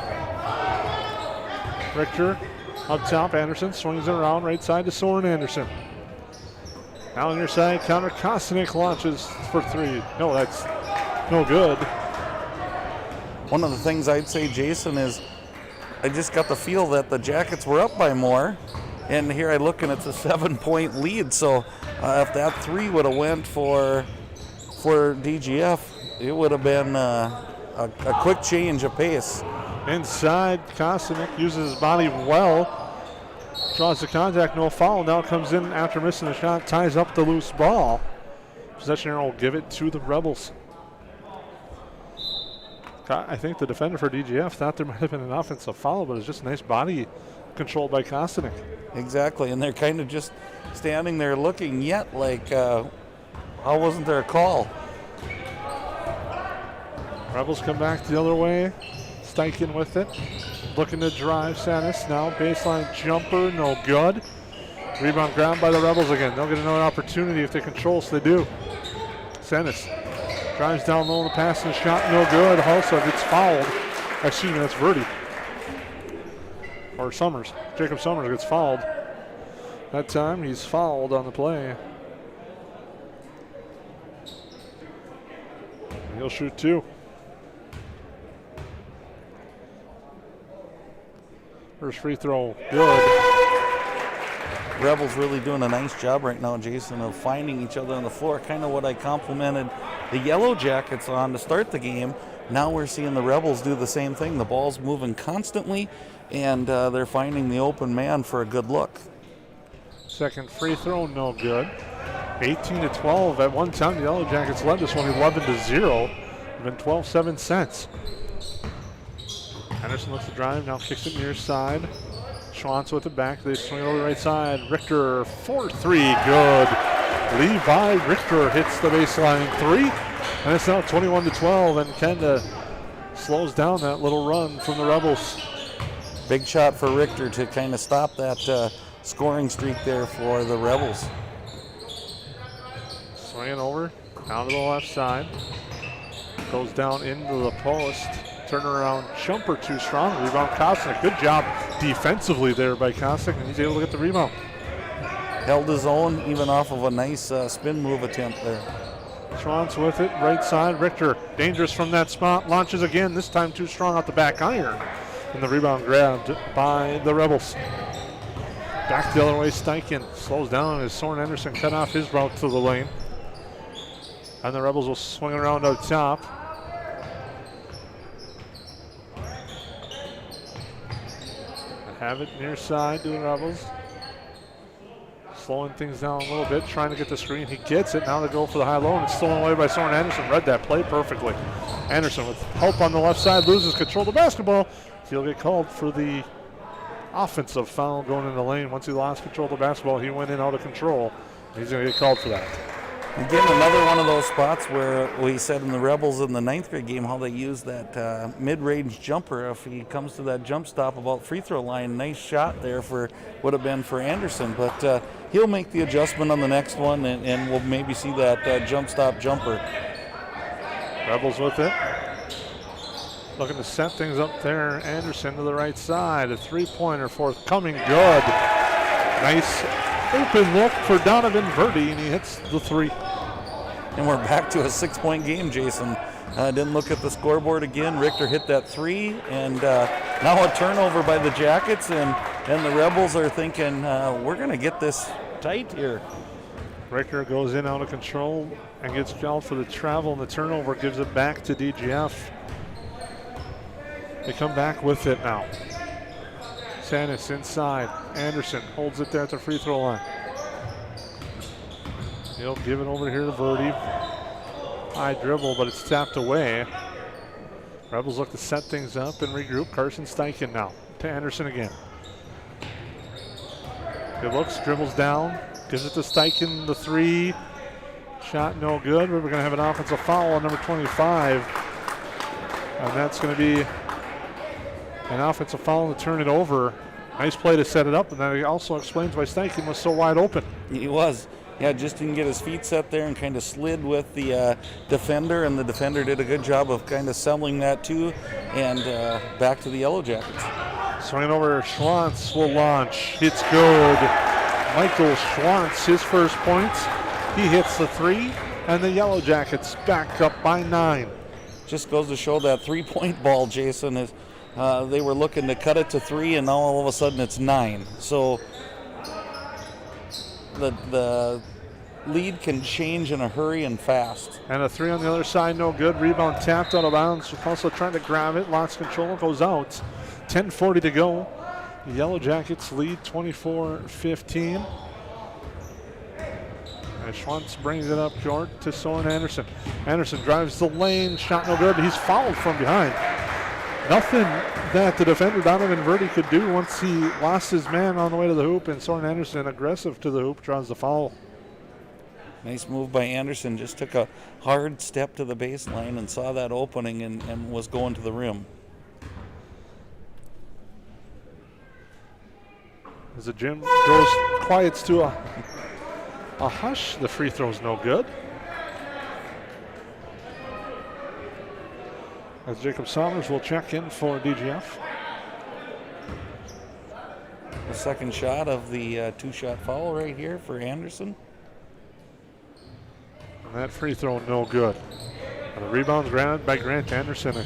Richter up top. Anderson swings it around right side to Soren Anderson. Now on your side, Connor Kostnik launches for three. No, that's no good. One of the things I'd say, Jason, is I just got the feel that the Jackets were up by more, and here I look and it's a 7-point lead. So if that three would have went for DGF, it would have been a quick change of pace. Inside, Kostnik uses his body well, draws the contact, no foul. Now comes in after missing the shot, ties up the loose ball. Possession arrow will give it to the Rebels. I think the defender for DGF thought there might have been an offensive foul, but it's just nice body control by Kostnik. Exactly, and they're kind of just standing there looking yet like, how wasn't there a call? Rebels come back the other way. Steichen with it. Looking to drive Sanis now. Baseline jumper, no good. Rebound grabbed by the Rebels again. They'll get another opportunity if they control, so they do. Sanis drives down low, the pass and shot, no good. Hulsa gets fouled. Excuse me, that's Verdi. Or Summers. Jacob Summers gets fouled. That time he's fouled on the play. He'll shoot two. First free throw, good. Rebels really doing a nice job right now, Jason, of finding each other on the floor. Kind of what I complimented the Yellow Jackets on to start the game. Now we're seeing the Rebels do the same thing. The ball's moving constantly, and they're finding the open man for a good look. Second free throw, no good. 18-12. At one time, the Yellow Jackets led this one 11-0. It's been 12-7 since. Anderson looks to drive, now kicks it near side. Schwantz with it back. They swing it over the right side. Richter, 4-3, good. Levi Richter hits the baseline three. And it's now 21-12, and kinda slows down that little run from the Rebels. Big shot for Richter to kind of stop that scoring streak there for the Rebels. Swinging over, down to the left side. Goes down into the post. Turnaround jumper too strong. Rebound Kosnick. Good job defensively there by Kosnick, and he's able to get the rebound. Held his own even off of a nice spin move attempt there. Schwantz with it, right side. Richter dangerous from that spot. Launches again, this time too strong off the back iron. And the rebound grabbed by the Rebels. Back the other way, Steichen slows down as Soren Anderson cut off his route to the lane. And the Rebels will swing around out top. Have it near side to the Rebels. Slowing things down a little bit, trying to get the screen. He gets it. Now they go for the high low, and it's stolen away by Soren Anderson. Read that play perfectly. Anderson with help on the left side loses control of the basketball. He'll get called for the offensive foul going in the lane. Once he lost control of the basketball, he went in out of control. He's going to get called for that. Again, another one of those spots where we said in the Rebels in the 9th grade game how they use that mid-range jumper. If he comes to that jump stop about free throw line, nice shot there for would have been for Anderson. But he'll make the adjustment on the next one, and we'll maybe see that jump stop jumper. Rebels with it. Looking to set things up there. Anderson to the right side. A three-pointer forthcoming. Good. Nice open look for Donovan Verdi, and he hits the three. And we're back to a 6-point game, Jason. Didn't look at the scoreboard again. Richter hit that three, and now a turnover by the Jackets, and the Rebels are thinking, we're going to get this tight here. Richter goes in out of control and gets called for the travel, and the turnover gives it back to DGF. They come back with it now. Sanis inside. Anderson holds it there at the free throw line. He'll give it over here to Verdi. High dribble, but it's tapped away. Rebels look to set things up and regroup. Carson Steichen now to Anderson again. Good looks, dribbles down, gives it to Steichen, the three. Shot no good. We're going to have an offensive foul on number 25. And that's going to be an offensive foul to turn it over. Nice play to set it up, and that also explains why Steichen was so wide open. He was. Yeah, just didn't get his feet set there and kind of slid with the defender, and the defender did a good job of kind of selling that too, and back to the Yellow Jackets. Swinging over, Schwantz will launch. It's good. Michael Schwantz, his first points. He hits the three, and the Yellow Jackets back up by 9. Just goes to show that three-point ball, Jason, is they were looking to cut it to 3, and now all of a sudden it's 9. So the lead can change in a hurry and fast. And a three on the other side, no good. Rebound tapped out of bounds. Also trying to grab it, lost control, goes out. 10:40 to go. The Yellow Jackets lead 24-15. And Schwantz brings it up short to Soren Anderson. Anderson drives the lane, shot no good. He's fouled from behind. Nothing that the defender Donovan Verdi could do once he lost his man on the way to the hoop, and Soren Anderson, aggressive to the hoop, draws the foul. Nice move by Anderson. Just took a hard step to the baseline and saw that opening and was going to the rim. As the gym goes quiets to a hush, the free throw's no good. As Jacob Sommers will check in for DGF. The second shot of the two-shot foul right here for Anderson. And that free throw no good. And the rebound's grabbed by Grant Anderson, a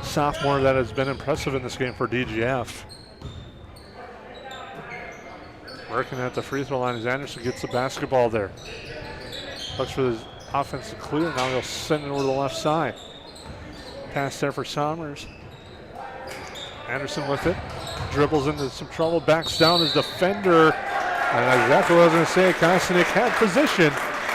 sophomore that has been impressive in this game for DGF. Working at the free throw line as Anderson gets the basketball there. Looks for the offense to clear. Now he'll send it over to the left side. Pass there for Sommers. Anderson with it. Dribbles into some trouble. Backs down his defender. And exactly what I was going to say. Kosnick had position.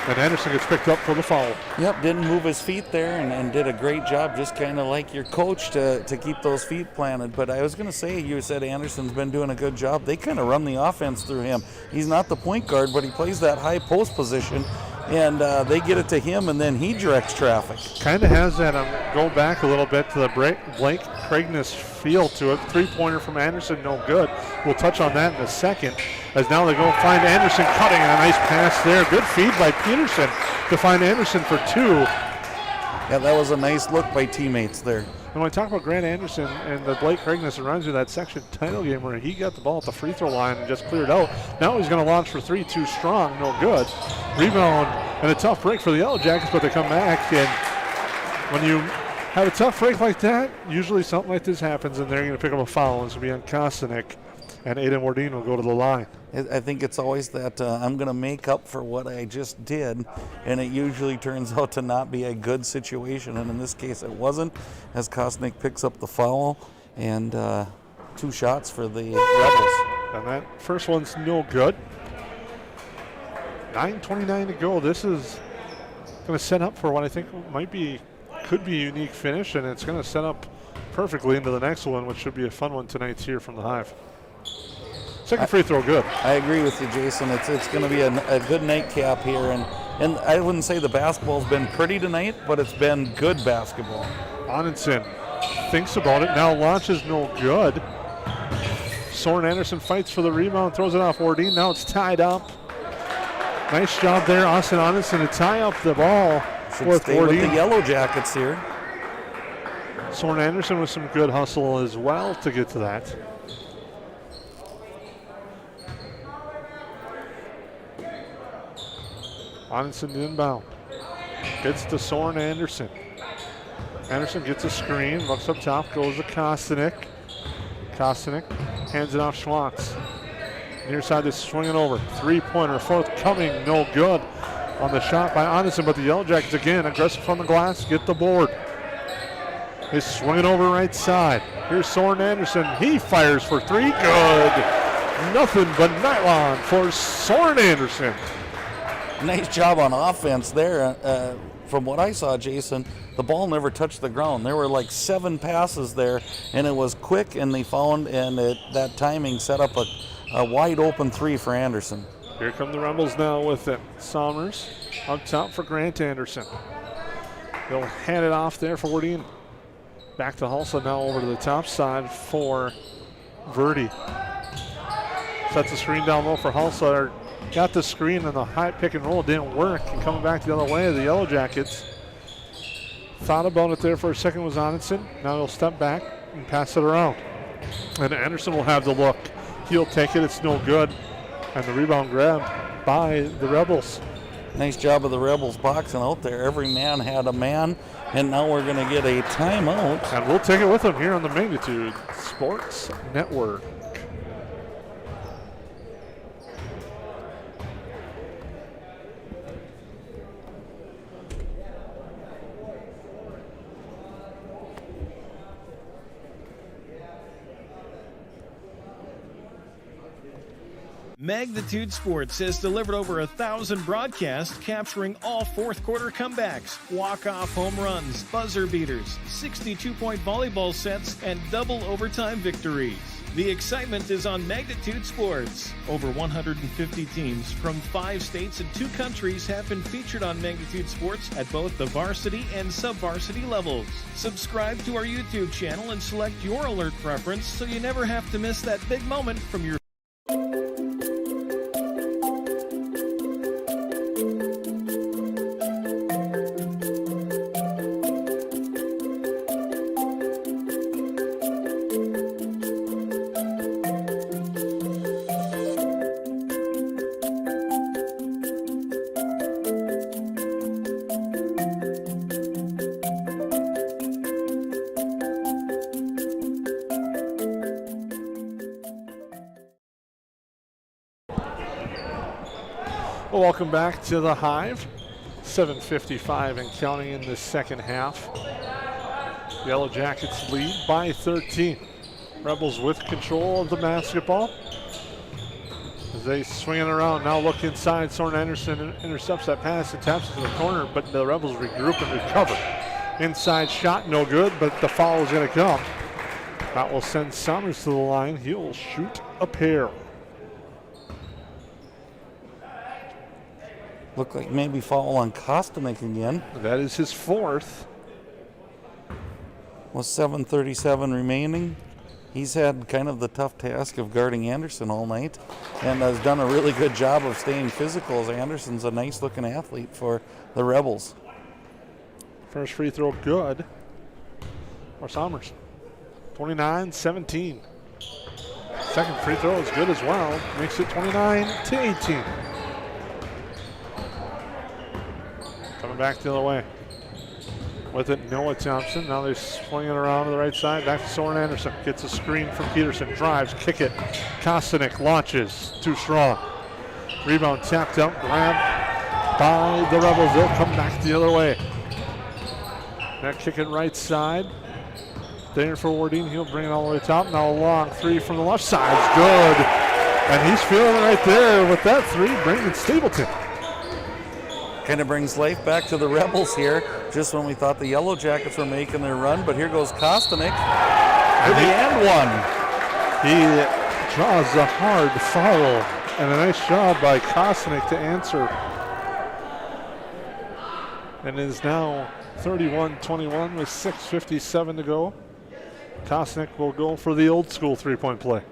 And Anderson gets picked up for the foul. Yep, didn't move his feet there and did a great job, just kind of like your coach to keep those feet planted. But I was going to say, you said Anderson's been doing a good job. They kind of run the offense through him. He's not the point guard, but he plays that high post position. And they get it to him, and then he directs traffic. Kind of has that go back a little bit to the Blake Craigness feel to it. Three-pointer from Anderson, no good. We'll touch on that in a second. As now they go find Anderson cutting, and a nice pass there. Good feed by Peterson to find Anderson for 2. Yeah, that was a nice look by teammates there. And when I talk about Grant Anderson and the Blake Craigness, it reminds me of that section title game where he got the ball at the free throw line and just cleared out. Now he's going to launch for three, too strong, no good. Rebound and a tough break for the Yellow Jackets, but they come back. And when you have a tough break like that, usually something like this happens, and they're going to pick up a foul. It's going to be on Kostanek, and Aiden Wardine will go to the line. I think it's always that I'm going to make up for what I just did, and it usually turns out to not be a good situation, and in this case it wasn't, as Kostanek picks up the foul, and 2 shots for the Rebels. And that first one's no good. 9:29 to go. This is going to set up for what I think could be a unique finish, and it's going to set up perfectly into the next one, which should be a fun one tonight here from the Hive. Second free throw, good. I agree with you, Jason. It's going to be a good nightcap here, and I wouldn't say the basketball's been pretty tonight, but it's been good basketball. Onenson thinks about it, now launches no good. Soren Anderson fights for the rebound, throws it off Wardine. Now it's tied up. Nice job there, Austin Onenson, to tie up the ball. Should stay with the Yellow Jackets here. Soren Anderson with some good hustle as well to get to that. Onenson inbound. Gets to Soren Anderson. Anderson gets a screen, looks up top, goes to Kostanek. Kostanek hands it off Schwantz. Near side is swinging over. 3-pointer, fourth coming, no good on the shot by Onenson, but the Yellow Jackets again, aggressive from the glass, get the board. He's swinging over right side. Here's Soren Anderson. He fires for 3, good. Nothing but nylon for Soren Anderson. Nice job on offense there. From what I saw, Jason, the ball never touched the ground. There were like 7 passes there, and it was quick, and they found, and that timing set up a wide open 3 for Anderson. Here come the Rebels now with it. Somers up top for Grant Anderson. They'll hand it off there for Wardine. Back to Hulsa now over to the top side for Verdi. Sets the screen down low for Hulsa. Got the screen and the high pick and roll didn't work, and coming back the other way, the Yellow Jackets thought about it there for a second was Onenson. Now he'll step back and pass it around. And Anderson will have the look. He'll take it, it's no good. And the rebound grabbed by the Rebels. Nice job of the Rebels boxing out there. Every man had a man, and now we're going to get a timeout. And we'll take it with them here on the Magnitude Sports Network. Magnitude Sports has delivered over 1,000 broadcasts capturing all fourth quarter comebacks, walk-off home runs, buzzer beaters, 62-point volleyball sets, and double overtime victories. The excitement is on Magnitude Sports. Over 150 teams from 5 states and 2 countries have been featured on Magnitude Sports at both the varsity and sub-varsity levels. Subscribe to our YouTube channel and select your alert preference so you never have to miss that big moment from your Well, welcome back to the Hive. 7:55 and counting in the second half. Yellow Jackets lead by 13. Rebels with control of the basketball. As they swing it around, now look inside. Soren Anderson intercepts that pass and taps it to the corner, but the Rebels regroup and recover. Inside shot, no good, but the foul is going to come. That will send Somers to the line. He'll shoot a pair. Look like maybe foul on Kostanek again. That is his 4th. With 7:37 remaining. He's had kind of the tough task of guarding Anderson all night and has done a really good job of staying physical, as Anderson's a nice looking athlete for the Rebels. First free throw good for Somers. 29-17. Second free throw is good as well. Makes it 29-18. Coming back the other way. With it, Noah Thompson. Now they're swinging around to the right side. Back to Soren Anderson. Gets a screen from Peterson. Drives, kick it. Kostanek launches. Too strong. Rebound tapped out. Grabbed by the Rebels. They'll come back the other way. That kick it right side. There for Wardine. He'll bring it all the way top. Now a long three from the left side. It's good. And he's feeling it right there with that three. Brandon Stapleton. Kind of brings life back to the Rebels here, just when we thought the Yellow Jackets were making their run. But here goes Kostanek for the and one. He draws a hard foul. And a nice job by Kostanek to answer. And it is now 31-21 with 6:57 to go. Kostanek will go for the old school three-point play.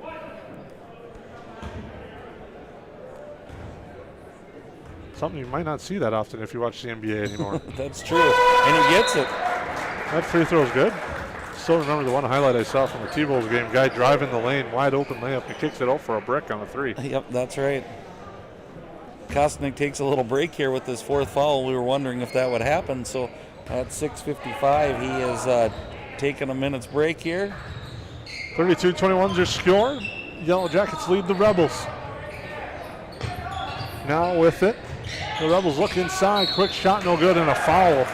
Something you might not see that often if you watch the NBA anymore. That's true. And he gets it. That free throw is good. Still remember the one highlight I saw from the T-Bowls game. Guy driving the lane, wide open layup, and kicks it out for a brick on a three. Yep, that's right. Kostanek takes a little break here with his fourth foul. We were wondering if that would happen. So at 6:55, he is taking a minute's break here. 32-21 is your score. Yellow Jackets lead the Rebels. Now with it, the Rebels look inside. Quick shot, no good, and a foul.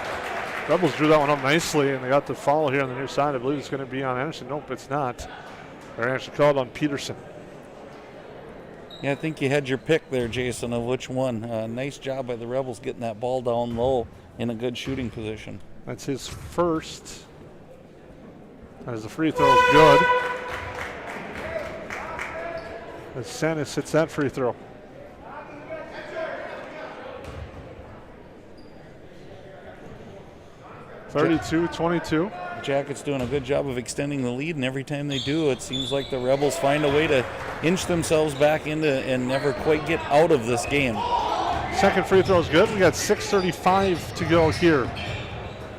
Rebels drew that one up nicely, and they got the foul here on the near side. I believe it's going to be on Anderson. Nope, it's not. They're actually called on Peterson. Yeah, I think you had your pick there, Jason, of which one. Nice job by the Rebels getting that ball down low in a good shooting position. That's his first. As the free throw is good. As Sanis hits that free throw. (32-22). Jackets doing a good job of extending the lead, and every time they do, it seems like the Rebels find a way to inch themselves back into and never quite get out of this game. Second free throw is good. We got 6:35 to go here.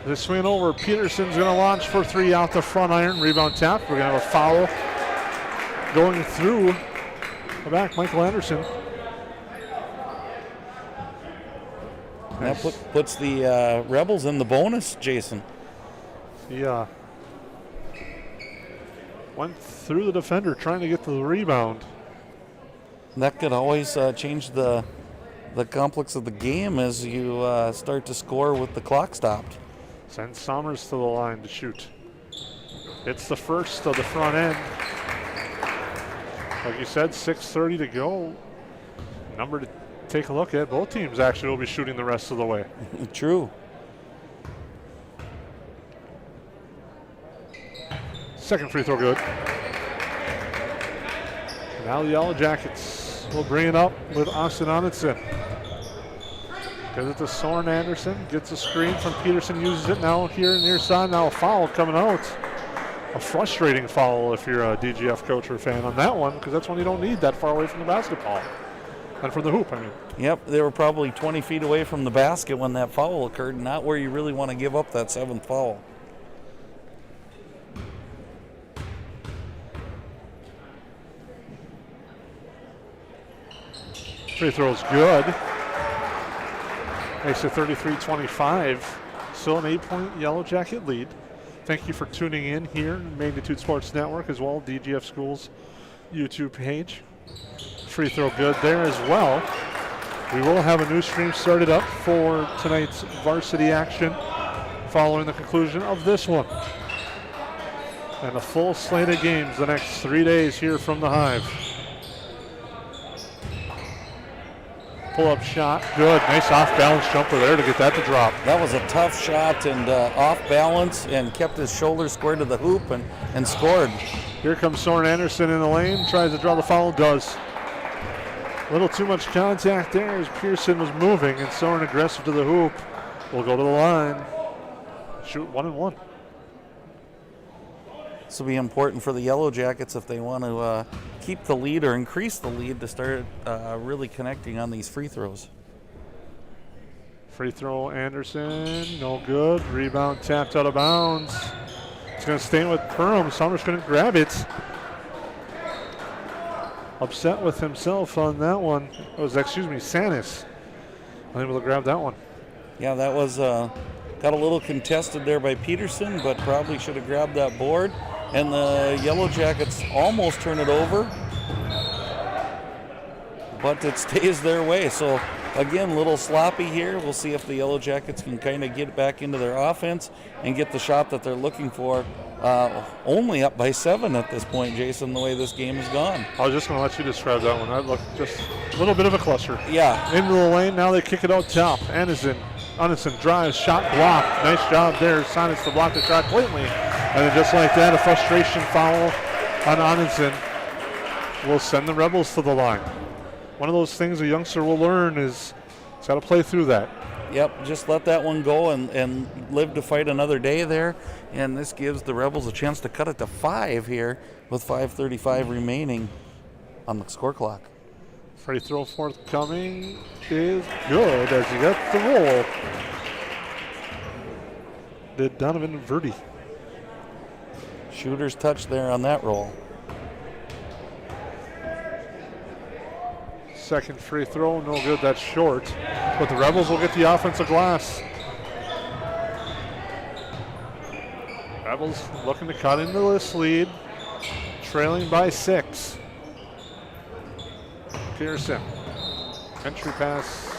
They swing over. Peterson's going to launch for three out the front iron. Rebound tap. We're going to have a foul going through the back. Michael Anderson. That puts the Rebels in the bonus, Jason. Yeah. Went through the defender trying to get to the rebound. That could always change the complex of the game as you start to score with the clock stopped. Sends Somers to the line to shoot. It's the first of the front end. Like you said, 6:30 to go. Number to take a look at. Both teams actually will be shooting the rest of the way. True. Second free throw good. Now the Yellow Jackets will bring it up with Austin Onitson. Gives it to Soren Anderson. Gets a screen from Peterson. Uses it now here near side. Now a foul coming out. A frustrating foul if you're a DGF coach or fan on that one, because that's when you don't need that far away from the basketball. And from the hoop, I mean. Yep, they were probably 20 feet away from the basket when that foul occurred, not where you really want to give up that seventh foul. Free throw is good. Makes it 33-25. Still an 8-point Yellow Jacket lead. Thank you for tuning in here, Magnitude Sports Network, as well, DGF Schools YouTube page. Free throw good there as well. We will have a new stream started up for tonight's varsity action following the conclusion of this one. And a full slate of games the next 3 days here from the Hive. Pull-up shot, good. Nice off-balance jumper there to get that to drop. That was a tough shot and off balance and kept his shoulder square to the hoop and scored. Here comes Soren Anderson in the lane, tries to draw the foul, does. A little too much contact there as Pearson was moving, and Soren aggressive to the hoop. Will go to the line. Shoot 1-1. This will be important for the Yellow Jackets if they want to keep the lead or increase the lead to start really connecting on these free throws. Free throw, Anderson, no good. Rebound tapped out of bounds. It's going to stay with Perham. Summers going to grab it. Upset with himself on that one. It was, Sanis. Unable to grab that one. Yeah, that was got a little contested there by Peterson, but probably should have grabbed that board. And the Yellow Jackets almost turn it over, but it stays their way. So again, a little sloppy here. We'll see if the Yellow Jackets can kind of get back into their offense and get the shot that they're looking for. Only up by 7 at this point, Jason, the way this game has gone. I was just going to let you describe that one. That looked just a little bit of a cluster. Yeah. Into the lane, now they kick it out top. Anderson drives, shot blocked. Nice job there. Sanis to block the shot cleanly. And then just like that, a frustration foul on Anderson will send the Rebels to the line. One of those things a youngster will learn is he's got to play through that. Yep, just let that one go and live to fight another day there. And this gives the Rebels a chance to cut it to 5 here with 5:35 remaining on the score clock. Free throw forthcoming is good as he gets the roll. Did Donovan Verdi. Shooter's touch there on that roll. Second free throw, no good, that's short. But the Rebels will get the offensive glass. Rebels looking to cut into this lead, trailing by 6. Pearson, entry pass,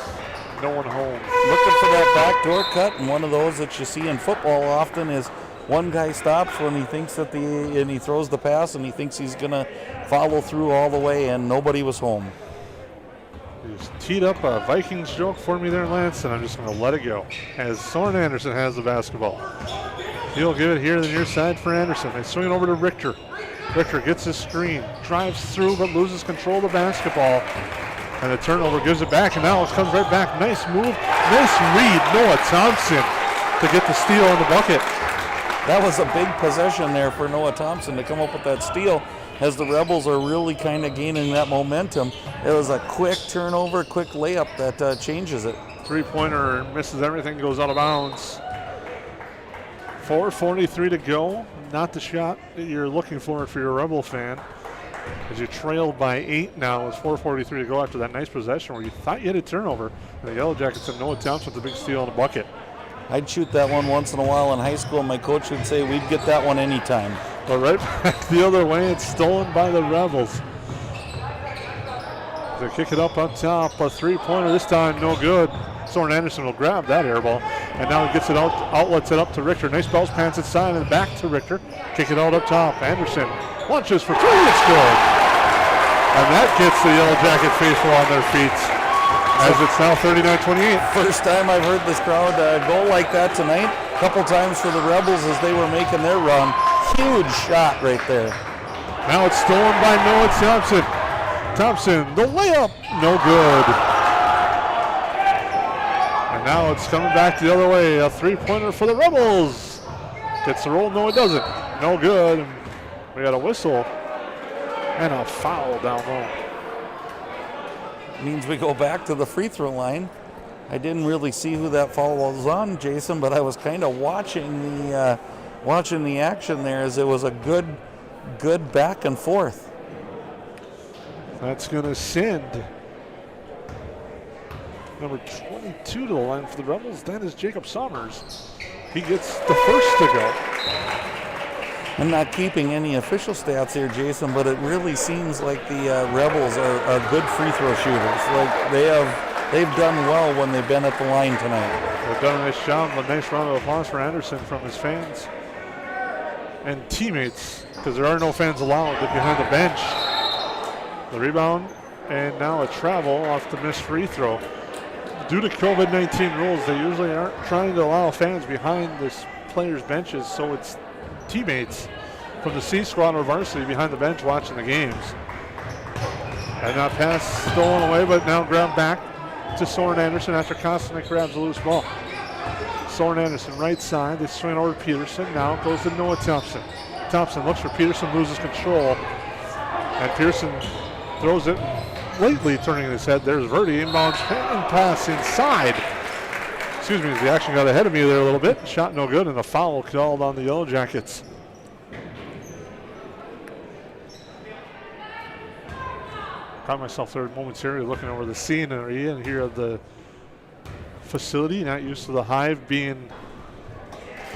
no one home. Looking for that backdoor cut, and one of those that you see in football often is one guy stops when he thinks that and he throws the pass and he thinks he's gonna follow through all the way, and nobody was home. He's teed up a Vikings joke for me there, Lance, and I'm just going to let it go as Soren Anderson has the basketball. He'll give it here to the near side for Anderson. They swing it over to Richter. Richter gets his screen, drives through, but loses control of the basketball. And the turnover gives it back, and now it comes right back. Nice move, nice read. Noah Thompson to get the steal on the bucket. That was a big possession there for Noah Thompson to come up with that steal, as the Rebels are really kind of gaining that momentum. It was a quick turnover, quick layup that changes it. Three-pointer misses everything, goes out of bounds. 4:43 to go. Not the shot that you're looking for your Rebel fan. As you trail by 8 now, it's 4:43 to go after that nice possession where you thought you had a turnover. And the Yellow Jackets have Noah Thompson with the big steal on the bucket. I'd shoot that one once in a while in high school. My coach would say we'd get that one anytime. But right back the other way, it's stolen by the Rebels. They kick it up top, a three-pointer this time, no good. Soren Anderson will grab that air ball, and now he gets it out, outlets it up to Richter. Nice bounce pass inside and back to Richter. Kick it out up top. Anderson launches for 3, it's good. And that gets the Yellow Jacket faithful on their feet, as it's now 39-28. First time I've heard this crowd go like that tonight. A couple times for the Rebels as they were making their run. Huge shot right there. Now it's stolen by Noah Thompson. Thompson, the layup, no good. And now it's coming back the other way. A three-pointer for the Rebels. Gets the roll, no it doesn't. No good. And we got a whistle and a foul down low. Means we go back to the free throw line. I didn't really see who that foul was on, Jason, but I was kind of watching the action there as it was a good back and forth. That's going to send number 22 to the line for the Rebels. That is Jacob Sommers. He gets the first to go. I'm not keeping any official stats here, Jason, but it really seems like the Rebels are good free throw shooters. Like they've done well when they've been at the line tonight. They've done a nice job. A nice round of applause for Anderson from his fans and teammates, because there are no fans allowed behind the bench. The rebound, and now a travel off the missed free throw. Due to COVID-19 rules, they usually aren't trying to allow fans behind this players' benches, so it's teammates from the C squad or varsity behind the bench watching the games. And that pass stolen away, but now grabbed back to Soren Anderson after Kostanek grabs a loose ball. Soren Anderson right side, they swing over to Peterson, now it goes to Noah Thompson. Thompson looks for Peterson, loses control, and Pearson throws it lately, turning his head. There's Verdi, inbounds and pass inside. Excuse me, the action got ahead of me there a little bit. Shot no good, and a foul called on the Yellow Jackets. Caught myself there momentarily looking over the scenery and here at the facility. Not used to the Hive being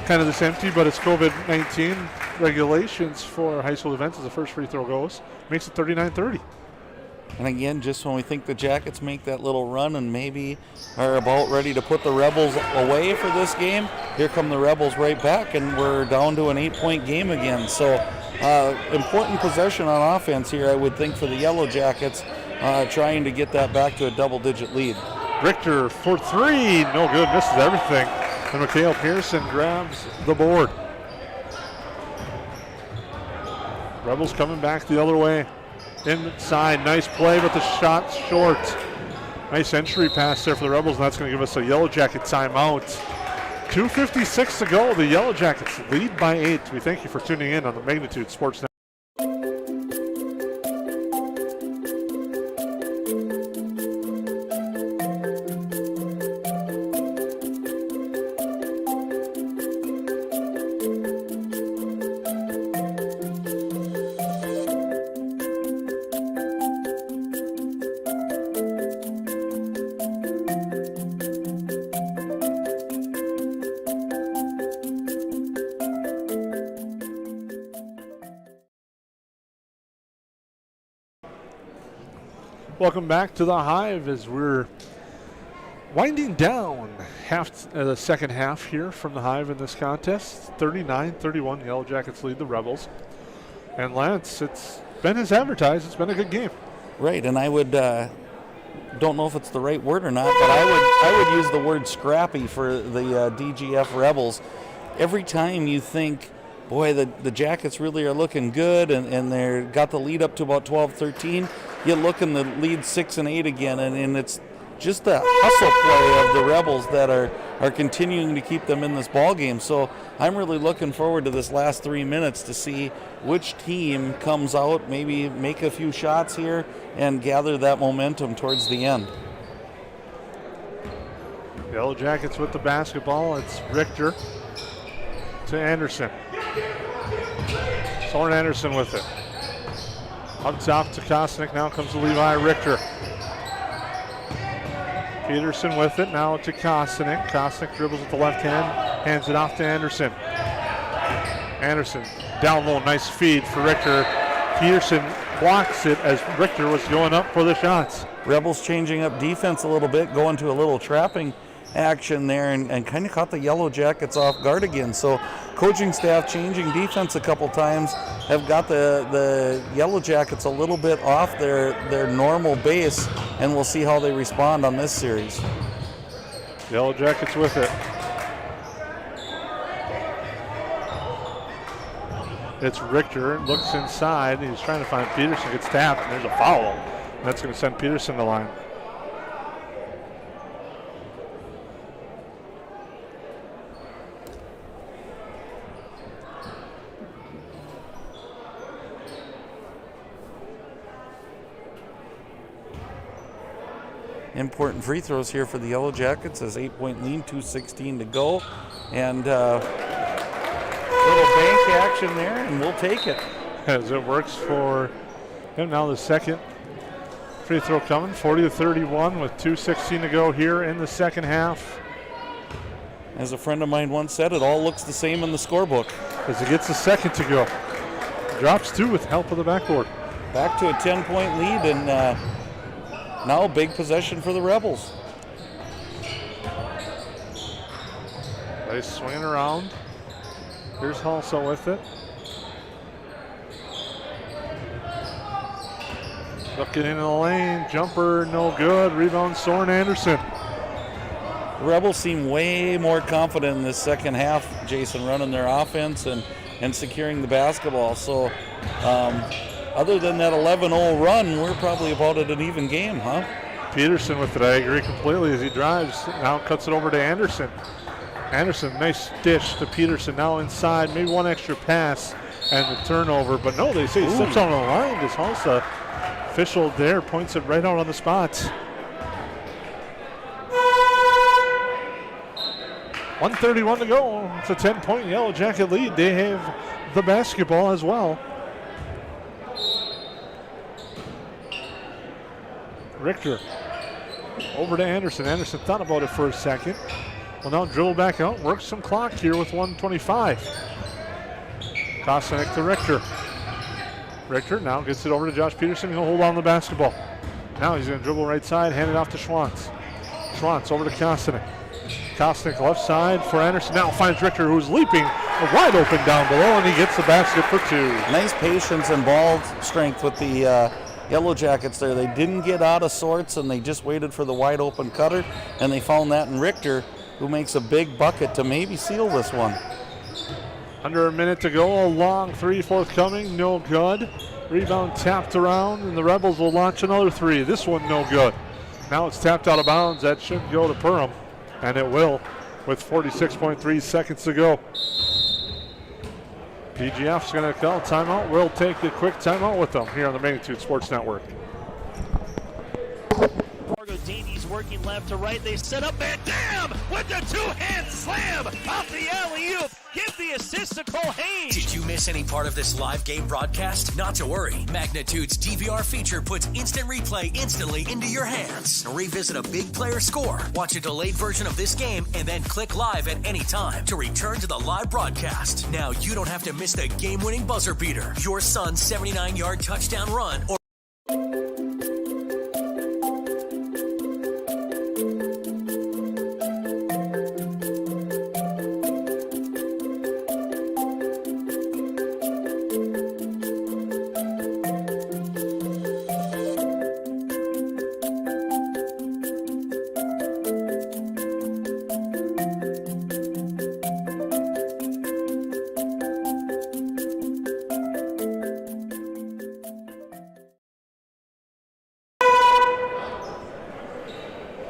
kind of this empty, but it's COVID-19 regulations for high school events as the first free throw goes. Makes it 39-30. And again, just when we think the Jackets make that little run and maybe are about ready to put the Rebels away for this game, here come the Rebels right back, and we're down to an 8-point game again. So important possession on offense here, I would think, for the Yellow Jackets, trying to get that back to a double-digit lead. Richter for three, no good, misses everything. And Mikhail Pearson grabs the board. Rebels coming back the other way. Inside, nice play, but the shot's short. Nice entry pass there for the Rebels, and that's going to give us a Yellow Jacket timeout. 2:56 to go. The Yellow Jackets lead by 8. We thank you for tuning in on the Magnitude Sports Network. Welcome back to the Hive as we're winding down the second half here from the Hive in this contest. 39-31, Yellow Jackets lead the Rebels. And Lance, it's been as advertised. It's been a good game. Right, and I would don't know if it's the right word or not, but I would use the word scrappy for the DGF Rebels. Every time you think, boy, the Jackets really are looking good, and they're got the lead up to about 12-13. You look in the lead 6 and 8 again, and it's just the hustle play of the Rebels that are continuing to keep them in this ball game. So I'm really looking forward to this last 3 minutes to see which team comes out, maybe make a few shots here and gather that momentum towards the end. Yellow Jackets with the basketball. It's Richter to Anderson. Soren Anderson with it. Up top to Kosnick. Now comes Levi Richter. Peterson with it. Now to Kosnick. Kosnick dribbles with the left hand. Hands it off to Anderson. Anderson down low. Nice feed for Richter. Peterson blocks it as Richter was going up for the shots. Rebels changing up defense a little bit, going to a little trapping action there, and kind of caught the Yellow Jackets off guard again. So coaching staff changing defense a couple times have got the Yellow Jackets a little bit off their normal base, and we'll see how they respond on this series. Yellow Jackets with it. It's Richter, looks inside, he's trying to find Peterson, gets tapped, and there's a foul. And that's going to send Peterson to the line. Important free throws here for the Yellow Jackets as 8-point lead, 2:16 to go. And little bank action there, and we'll take it. As it works for him. Now the second free throw coming, 40-31 with 2:16 to go here in the second half. As a friend of mine once said, it all looks the same in the scorebook. As he gets the second to go. Drops two with help of the backboard. Back to a 10-point lead, and now a big possession for the Rebels. Nice swinging around. Here's Halsall with it. Looking into the lane, jumper no good. Rebound Soren Anderson. The Rebels seem way more confident in this second half, Jason, running their offense and securing the basketball. So other than that 11-0 run, we're probably about at an even game, huh? Peterson with it, I agree completely as he drives. Now cuts it over to Anderson. Anderson, nice dish to Peterson. Now inside, maybe one extra pass and the turnover. But no, they say he steps on the line. This Halsa official there points it right out on the spot. 1:31 to go. It's a 10-point Yellow Jacket lead. They have the basketball as well. Richter over to Anderson. Anderson thought about it for a second. Will now dribble back out. Works some clock here with 1:25. Kostanek to Richter. Richter now gets it over to Josh Peterson. He'll hold on the basketball. Now he's going to dribble right side, hand it off to Schwantz. Schwantz over to Kostanek. Kostanek left side for Anderson. Now finds Richter, who's leaping wide open down below, and he gets the basket for two. Nice patience and ball strength with the Yellow Jackets there. They didn't get out of sorts, and they just waited for the wide open cutter, and they found that in Richter, who makes a big bucket to maybe seal this one. Under a minute to go. A long three forthcoming. No good. Rebound tapped around, and the Rebels will launch another three. This one no good. Now it's tapped out of bounds. That should go to Perham, and it will with 46.3 seconds to go. PGF's going to call timeout. We'll take a quick timeout with them here on the Magnitude Sports Network. Davies working left to right. They set up Van Dam with the two-hand slam off the alley-oop. Give the assist to Cole Haynes. Did you miss any part of this live game broadcast? Not to worry. Magnitude's DVR feature puts instant replay instantly into your hands. Revisit a big player score, watch a delayed version of this game, and then click live at any time to return to the live broadcast. Now you don't have to miss the game-winning buzzer beater, your son's 79-yard touchdown run, or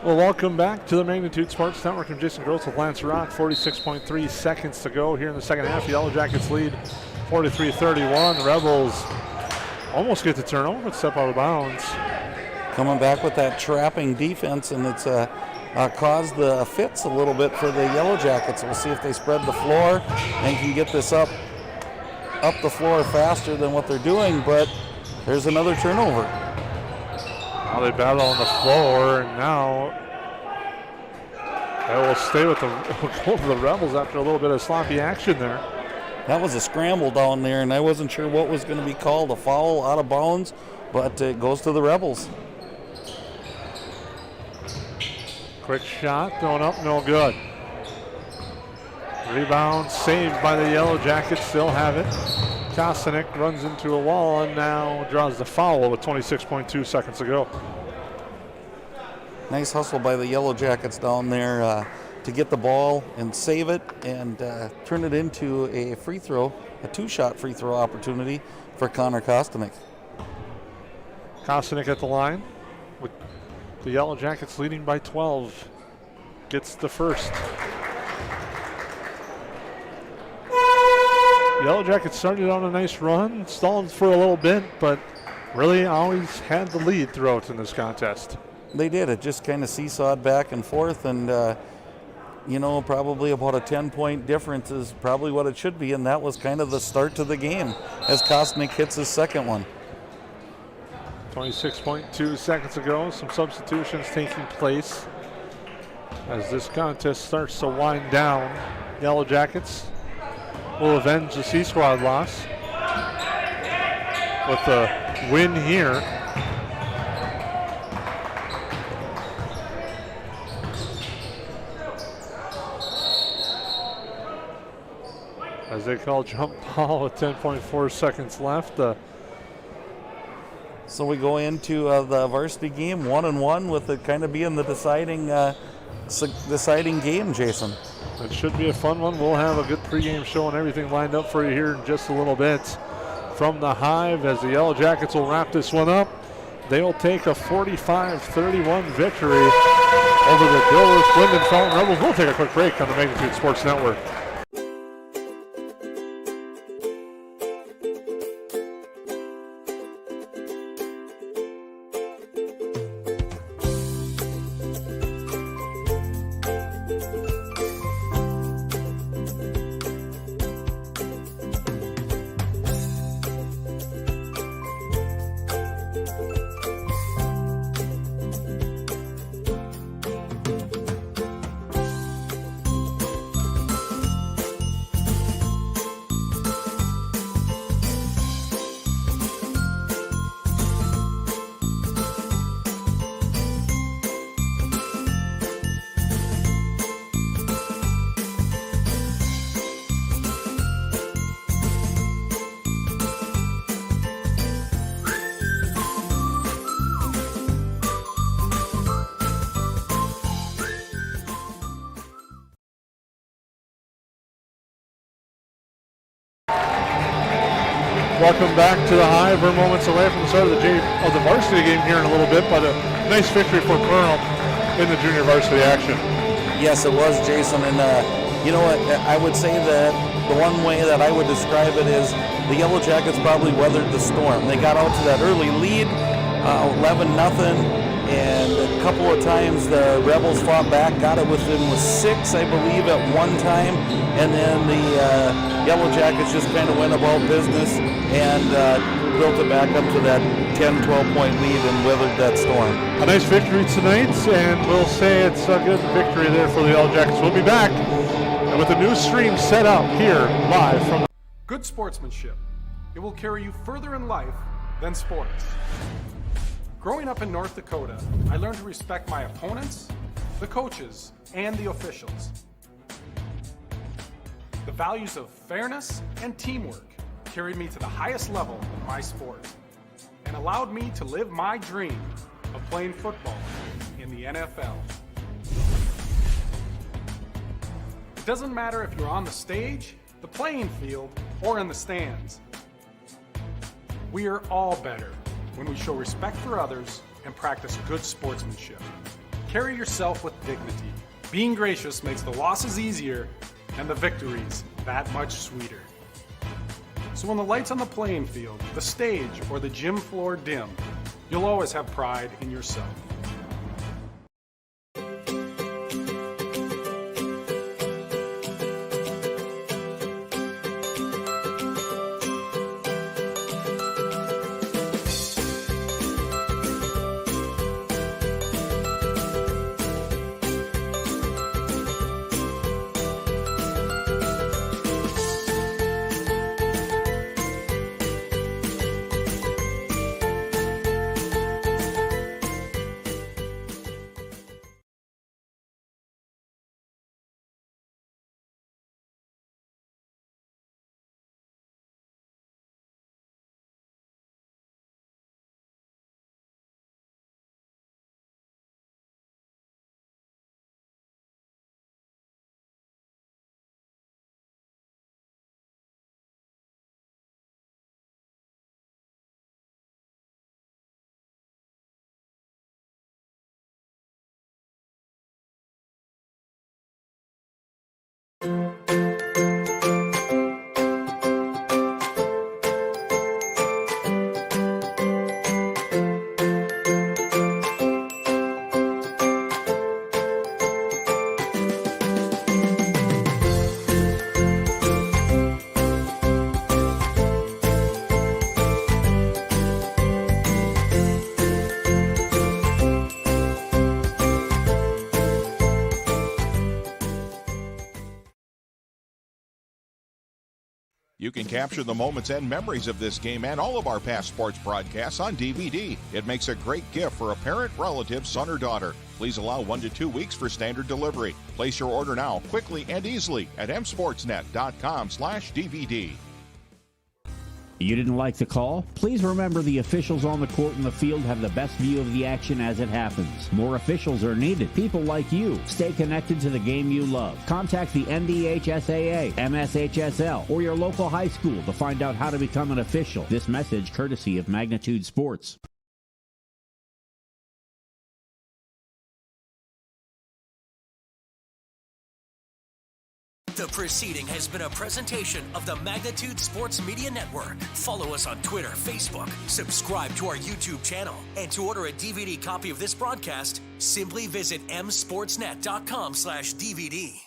Well, welcome back to the Magnitude Sports Network. I'm Jason Gross with Lance Rock. 46.3 seconds to go here in the second half. The Yellow Jackets lead 43-31. The Rebels almost get the turnover, but step out of bounds. Coming back with that trapping defense, and it's caused the fits a little bit for the Yellow Jackets. We'll see if they spread the floor and can get this up the floor faster than what they're doing, but there's another turnover. Now they battle on the floor, and now they will stay with the Rebels after a little bit of sloppy action there. That was a scramble down there, and I wasn't sure what was going to be called, a foul out of bounds, but it goes to the Rebels. Quick shot, thrown up, no good. Rebound saved by the Yellow Jackets, still have it. Kostanek runs into a wall and now draws the foul with 26.2 seconds to go. Nice hustle by the Yellow Jackets down there to get the ball and save it and turn it into a free throw, a two-shot free throw opportunity for Connor Kostanek. Kostanek at the line with the Yellow Jackets leading by 12. Gets the first. Yellow Jackets started on a nice run, stalled for a little bit, but really always had the lead throughout in this contest. They did. It just kind of seesawed back and forth, and probably about a 10-point difference is probably what it should be, and that was kind of the start to the game as Kostanek hits his second one. 26.2 seconds ago, some substitutions taking place as this contest starts to wind down. Yellow Jackets will avenge the C-Squad loss with a win here. As they call jump ball with 10.4 seconds left. So we go into the varsity game 1-1 with it kind of being the deciding game, Jason. It should be a fun one. We'll have a good pregame show and everything lined up for you here in just a little bit. From the Hive, as the Yellow Jackets will wrap this one up, they will take a 45-31 victory over the Dilworth Glyndon Felton Rebels. We'll take a quick break on the Magnitude Sports Network. Welcome back to the Hive. We're moments away from the start of the varsity game here in a little bit, but a nice victory for Perham in the junior varsity action. Yes, it was, Jason. And you know what? I would say that the one way that I would describe it is the Yellow Jackets probably weathered the storm. They got out to that early lead, 11-0, and a couple of times the Rebels fought back, got it within 6, I believe, at one time, and then the Yellow Jackets just kind of went about business and built it back up to that 10, 12-point lead and weathered that storm. A nice victory tonight, and we'll say it's a good victory there for the Yellow Jackets. We'll be back with a new stream set up here live from Good sportsmanship. It will carry you further in life than sports. Growing up in North Dakota, I learned to respect my opponents, the coaches, and the officials. The values of fairness and teamwork carried me to the highest level in my sport and allowed me to live my dream of playing football in the NFL. It doesn't matter if you're on the stage, the playing field, or in the stands. We are all better when we show respect for others and practice good sportsmanship. Carry yourself with dignity. Being gracious makes the losses easier and the victories that much sweeter. So when the lights on the playing field, the stage, or the gym floor dim, you'll always have pride in yourself. You can capture the moments and memories of this game and all of our past sports broadcasts on DVD. It makes a great gift for a parent, relative, son, or daughter. Please allow 1 to 2 weeks for standard delivery. Place your order now, quickly and easily at msportsnet.com/DVD. You didn't like the call? Please remember the officials on the court and the field have the best view of the action as it happens. More officials are needed. People like you. Stay connected to the game you love. Contact the NDHSAA, MSHSL, or your local high school to find out how to become an official. This message courtesy of Magnitude Sports. The proceeding has been a presentation of the Magnitude Sports Media Network. Follow us on Twitter, Facebook, subscribe to our YouTube channel, and to order a DVD copy of this broadcast, simply visit msportsnet.com/DVD.